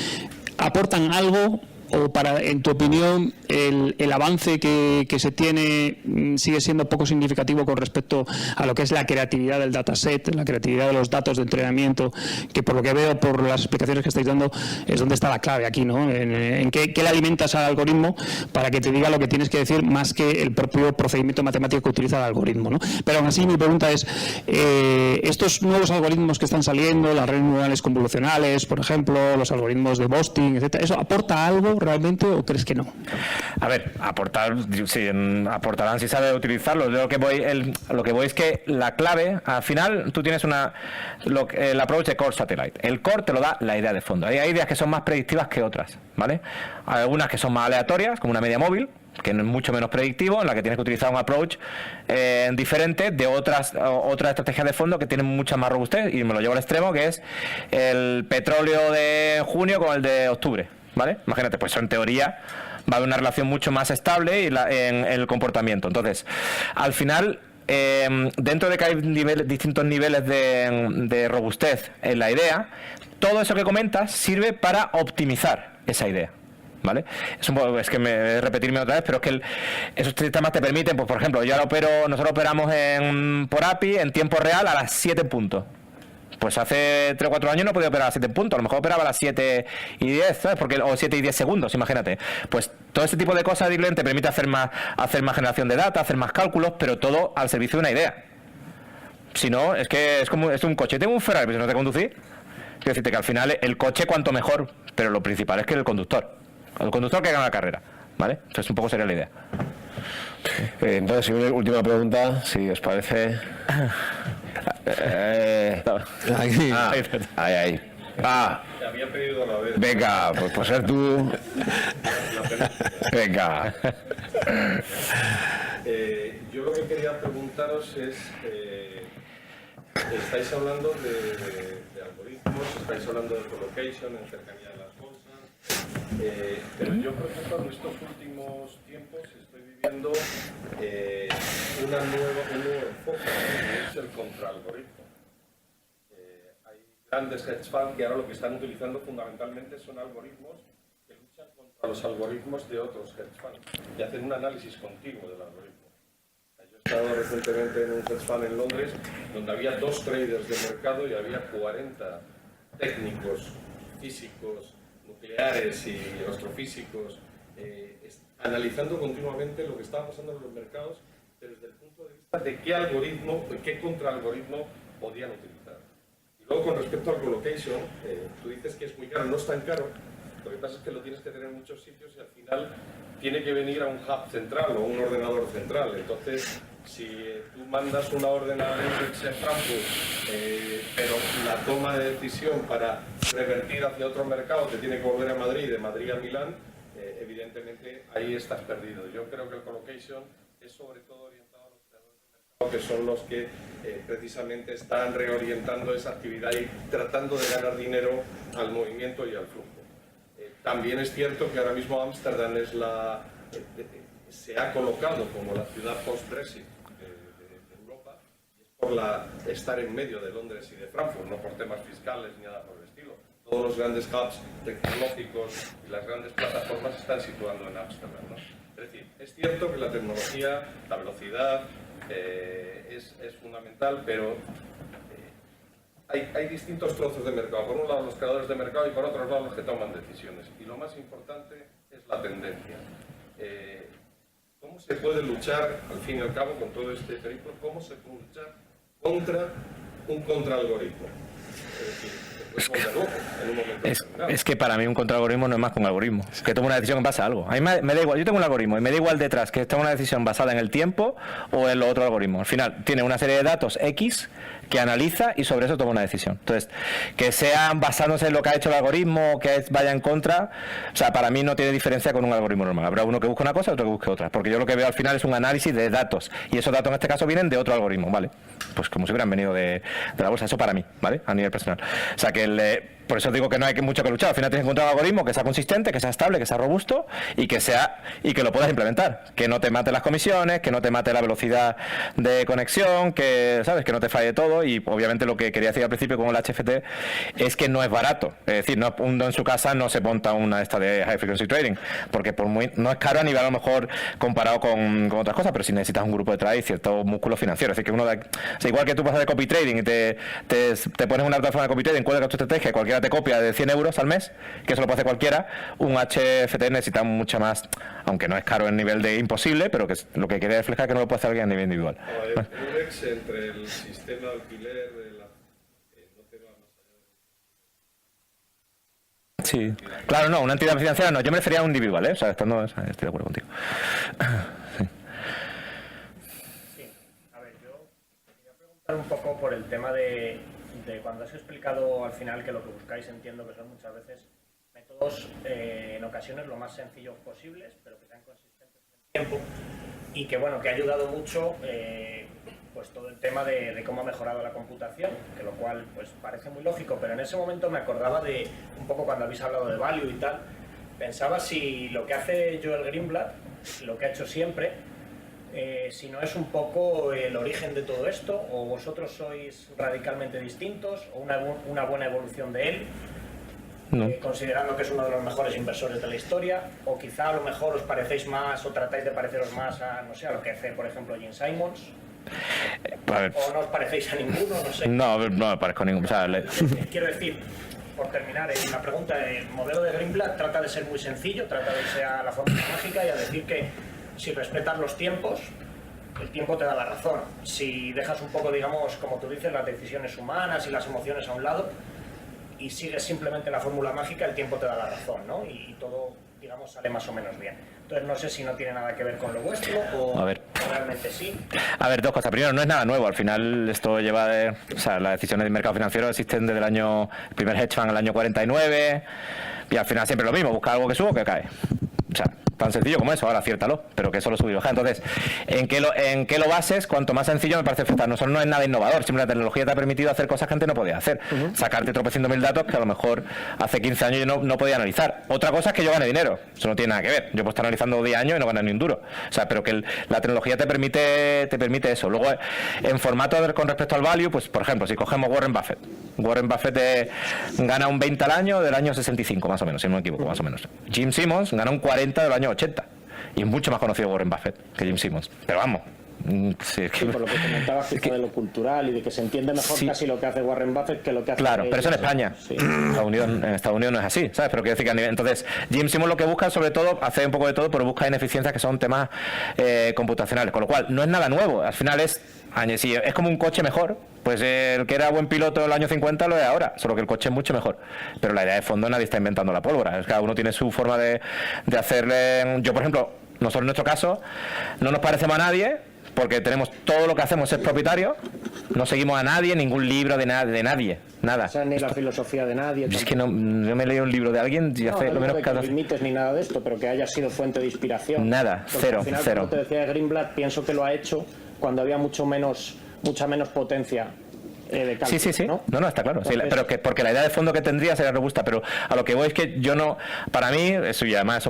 ¿aportan algo? ¿O en tu opinión, el avance que se tiene sigue siendo poco significativo con respecto a lo que es la creatividad del dataset, la creatividad de los datos de entrenamiento, que por lo que veo, por las explicaciones que estáis dando, es donde está la clave aquí, ¿no? En qué le alimentas al algoritmo para que te diga lo que tienes que decir más que el propio procedimiento matemático que utiliza el algoritmo, ¿no? Pero aún así mi pregunta es, estos nuevos algoritmos que están saliendo, las redes neuronales convolucionales, por ejemplo, los algoritmos de Boston, etcétera, ¿eso aporta algo realmente o crees que no? A ver, aportarán si sabe utilizarlo. Yo lo que voy es que la clave, al final, tú tienes el approach de core satellite. El core te lo da la idea de fondo. Hay ideas que son más predictivas que otras, ¿vale? Hay algunas que son más aleatorias, como una media móvil, que es mucho menos predictivo, en la que tienes que utilizar un approach diferente de otras estrategias de fondo que tienen mucha más robustez, y me lo llevo al extremo, que es el petróleo de junio con el de octubre, ¿vale? Imagínate, pues en teoría va a haber una relación mucho más estable en el comportamiento. Entonces, al final, dentro de que hay distintos niveles de robustez en la idea, todo eso que comentas sirve para optimizar esa idea, ¿vale? Es que repetirme otra vez, pero es que esos sistemas te permiten, pues por ejemplo, nosotros operamos por API en tiempo real a las 7 puntos. Pues hace 3 o 4 años no podía operar a 7 puntos, a lo mejor operaba a las 7 y 10, ¿sabes? O 7 y 10 segundos, imagínate. Pues todo ese tipo de cosas te permite hacer más generación de data, hacer más cálculos, pero todo al servicio de una idea. Si no, es que es un coche. Tengo un Ferrari, pero si no te conducir, quiero decirte que al final el coche cuanto mejor, pero lo principal es que el conductor que gana la carrera, ¿vale? Entonces un poco sería la idea. Entonces, una última pregunta, si os parece. Ahí. Había pedido a la vez. Venga, pues por ser tú. Venga. Yo lo que quería preguntaros es, estáis hablando de algoritmos, estáis hablando de collocation en cercanía de las bolsas, pero yo, por ejemplo, en estos últimos tiempos estoy viviendo un nuevo enfoque, que es el contraalgoritmo. Hay grandes hedge funds que ahora lo que están utilizando fundamentalmente son algoritmos que luchan contra los algoritmos de otros hedge funds y hacen un análisis continuo del algoritmo. Yo he estado recientemente en un hedge fund en Londres donde había 2 traders de mercado y había 40 técnicos, físicos, nucleares y astrofísicos analizando continuamente lo que estaba pasando en los mercados, pero desde el punto de vista de qué algoritmo, qué contraalgoritmo podían utilizar. Y luego, con respecto al collocation, tú dices que es muy caro, no es tan caro. Lo que pasa es que lo tienes que tener en muchos sitios y al final tiene que venir a un hub central o un ordenador central. Entonces, si tú mandas una orden a Frankfurt, pero la toma de decisión para revertir hacia otro mercado te tiene que volver a Madrid, de Madrid a Milán, evidentemente ahí estás perdido. Yo creo que el collocation es sobre todo orientado a los creadores de mercado, que son los que precisamente están reorientando esa actividad y tratando de ganar dinero al movimiento y al flujo. También es cierto que ahora mismo Ámsterdam se ha colocado como la ciudad post-Brexit de Europa, y es por estar en medio de Londres y de Frankfurt, no por temas fiscales ni nada por el estilo. Todos los grandes hubs tecnológicos y las grandes plataformas se están situando en Ámsterdam, ¿no? Es decir, es cierto que la tecnología, la velocidad es fundamental, pero hay distintos trozos de mercado. Por un lado los creadores de mercado y por otro lado los que toman decisiones. Y lo más importante es la tendencia. ¿Cómo se puede luchar, al fin y al cabo, con todo este periplo, cómo se puede luchar contra un contraalgoritmo? Es que para mí un contraalgoritmo no es más que un algoritmo. Que toma una decisión en base a algo. A mí me da igual, yo tengo un algoritmo y me da igual detrás que tome una decisión basada en el tiempo o en lo otro algoritmo. Al final tiene una serie de datos X que analiza y sobre eso toma una decisión. Entonces, que sean basándose en lo que ha hecho el algoritmo o que vaya en contra, o sea, para mí no tiene diferencia con un algoritmo normal. Habrá uno que busque una cosa y otro que busque otra. Porque yo lo que veo al final es un análisis de datos y esos datos en este caso vienen de otro algoritmo, ¿vale? Pues como si hubieran venido de la bolsa, eso para mí, ¿vale? A nivel personal. O sea, que por eso digo que no hay mucho que luchar. Al final tienes que encontrar un algoritmo que sea consistente, que sea estable, que sea robusto y que lo puedas implementar. Que no te mate las comisiones, que no te mate la velocidad de conexión, que sabes que no te falle todo. Y obviamente lo que quería decir al principio con el HFT es que no es barato. Es decir, uno en su casa no se monta una esta de high frequency trading, porque no es caro a nivel a lo mejor comparado con otras cosas, pero si necesitas un grupo detrás y cierto músculo financiero. Es decir, que igual que tú pasas de copy trading y te pones una plataforma de copy trading, cuelgas tu estrategia, cualquiera te copia de 100 euros al mes, que eso lo puede hacer cualquiera, un HFT necesita mucha más, aunque no es caro en nivel de imposible, pero que lo que quiere reflejar es que no lo puede hacer alguien a nivel individual. El UREX entre el sistema de alquiler de la... no te va más allá de... Sí, claro, no, una entidad financiera no, yo me refería a un individual, ¿eh? O sea, estoy de acuerdo contigo. Un poco por el tema de cuando has explicado al final que lo que buscáis, entiendo que son muchas veces métodos en ocasiones lo más sencillos posibles, pero que sean consistentes en el tiempo, y que bueno, que ha ayudado mucho pues todo el tema de cómo ha mejorado la computación, que lo cual pues parece muy lógico, pero en ese momento me acordaba de un poco cuando habéis hablado de value y tal, pensaba si lo que hace Joel Greenblatt, lo que ha hecho siempre, si no es un poco el origen de todo esto, o vosotros sois radicalmente distintos, o una buena evolución de él, no. Considerando que es uno de los mejores inversores de la historia, o quizá a lo mejor os parecéis más o tratáis de pareceros más a, no sé, a lo que hace, por ejemplo, Gene Simons, o no os parecéis a ninguno, no sé. No me parezco a ninguno. O sea, quiero decir, por terminar, la pregunta, el modelo de Greenblatt trata de ser muy sencillo, trata de irse a la fórmula mágica y a decir que si respetas los tiempos, el tiempo te da la razón. Si dejas un poco, digamos, como tú dices, las decisiones humanas y las emociones a un lado y sigues simplemente la fórmula mágica, el tiempo te da la razón, ¿no? Y todo, digamos, sale más o menos bien. Entonces no sé si no tiene nada que ver con lo vuestro o realmente sí. A ver, dos cosas. Primero, no es nada nuevo. Al final esto lleva o sea, las decisiones del mercado financiero existen desde el primer hedge fund el año 49 y al final siempre lo mismo, busca algo que suba o que cae. O sea, tan sencillo como eso, ahora aciértalo, pero que eso lo sube y baja. Entonces, ¿en qué lo bases? Cuanto más sencillo me parece aceptar. Nosotros no es nada innovador, siempre la tecnología te ha permitido hacer cosas que antes no podías hacer. Sacarte tropecientos mil datos que a lo mejor hace 15 años yo no podía analizar. Otra cosa es que yo gane dinero, eso no tiene nada que ver. Yo puedo estar analizando 10 años y no ganar ni un duro. O sea, pero que la tecnología te permite eso. Luego, en formato con respecto al value, pues por ejemplo, si cogemos Warren Buffett. Warren Buffett gana un 20 al año del año 65, más o menos, si no me equivoco, más o menos. Jim Simons gana un 40 del año 80. Y es mucho más conocido Warren Buffett que Jim Simons. Pero vamos. Sí, por lo que comentabas de lo cultural y de que se entiende mejor casi lo que hace Warren Buffett que lo que hace... Claro, pero eso en España. Sí. En Estados Unidos no es así, ¿sabes? Pero quiero decir que a nivel... Entonces, Jim Simons lo que busca, sobre todo, hace un poco de todo, pero busca ineficiencias que son temas computacionales. Con lo cual, no es nada nuevo. Al final es como un coche mejor. Pues el que era buen piloto en el año 50 lo es ahora, solo que el coche es mucho mejor. Pero la idea de fondo, nadie está inventando la pólvora. Cada uno tiene su forma de hacerle... Yo, por ejemplo, nosotros en nuestro caso, no nos parecemos a nadie, porque tenemos todo lo que hacemos es propietario, no seguimos a nadie, ningún libro de nadie, nada. O sea, ni la filosofía de nadie. Es que no me he leído un libro de alguien y hace lo menos que no limites ni nada de esto, pero que haya sido fuente de inspiración. Nada, porque cero, al final, cero. Como te decía Greenblatt, pienso que lo ha hecho cuando había mucha menos potencia. De cálculo, sí. ¿no? No, está claro. Entonces, sí, pero porque la idea de fondo que tendría sería robusta, pero a lo que voy es que yo no... Para mí, eso ya además,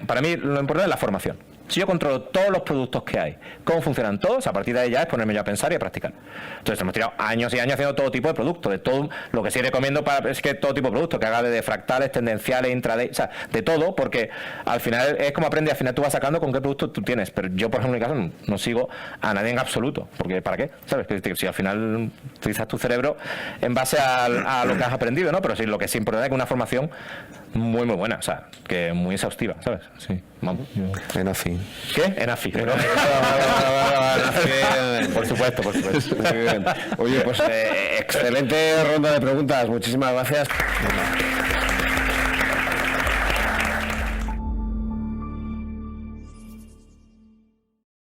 para mí lo importante es la formación. Si yo controlo todos los productos que hay, cómo funcionan todos, a partir de ahí ya es ponerme yo a pensar y a practicar. Entonces hemos tirado años y años haciendo todo tipo de productos, de todo lo que sí recomiendo es que todo tipo de productos, que haga de fractales, tendenciales, intraday, o sea, de todo, porque al final es como aprende, al final tú vas sacando con qué producto tú tienes, pero yo por ejemplo en mi caso no sigo a nadie en absoluto, porque ¿para qué? ¿Sabes? Que si al final utilizas tu cerebro en base a lo que has aprendido, ¿no? Pero sí, lo que es importante es que una formación muy buena, o sea, que muy exhaustiva, ¿sabes? Sí, vamos. En AFI. ¿Qué? En AFI. Por supuesto. Muy bien. Oye, pues excelente ronda de preguntas. Muchísimas gracias.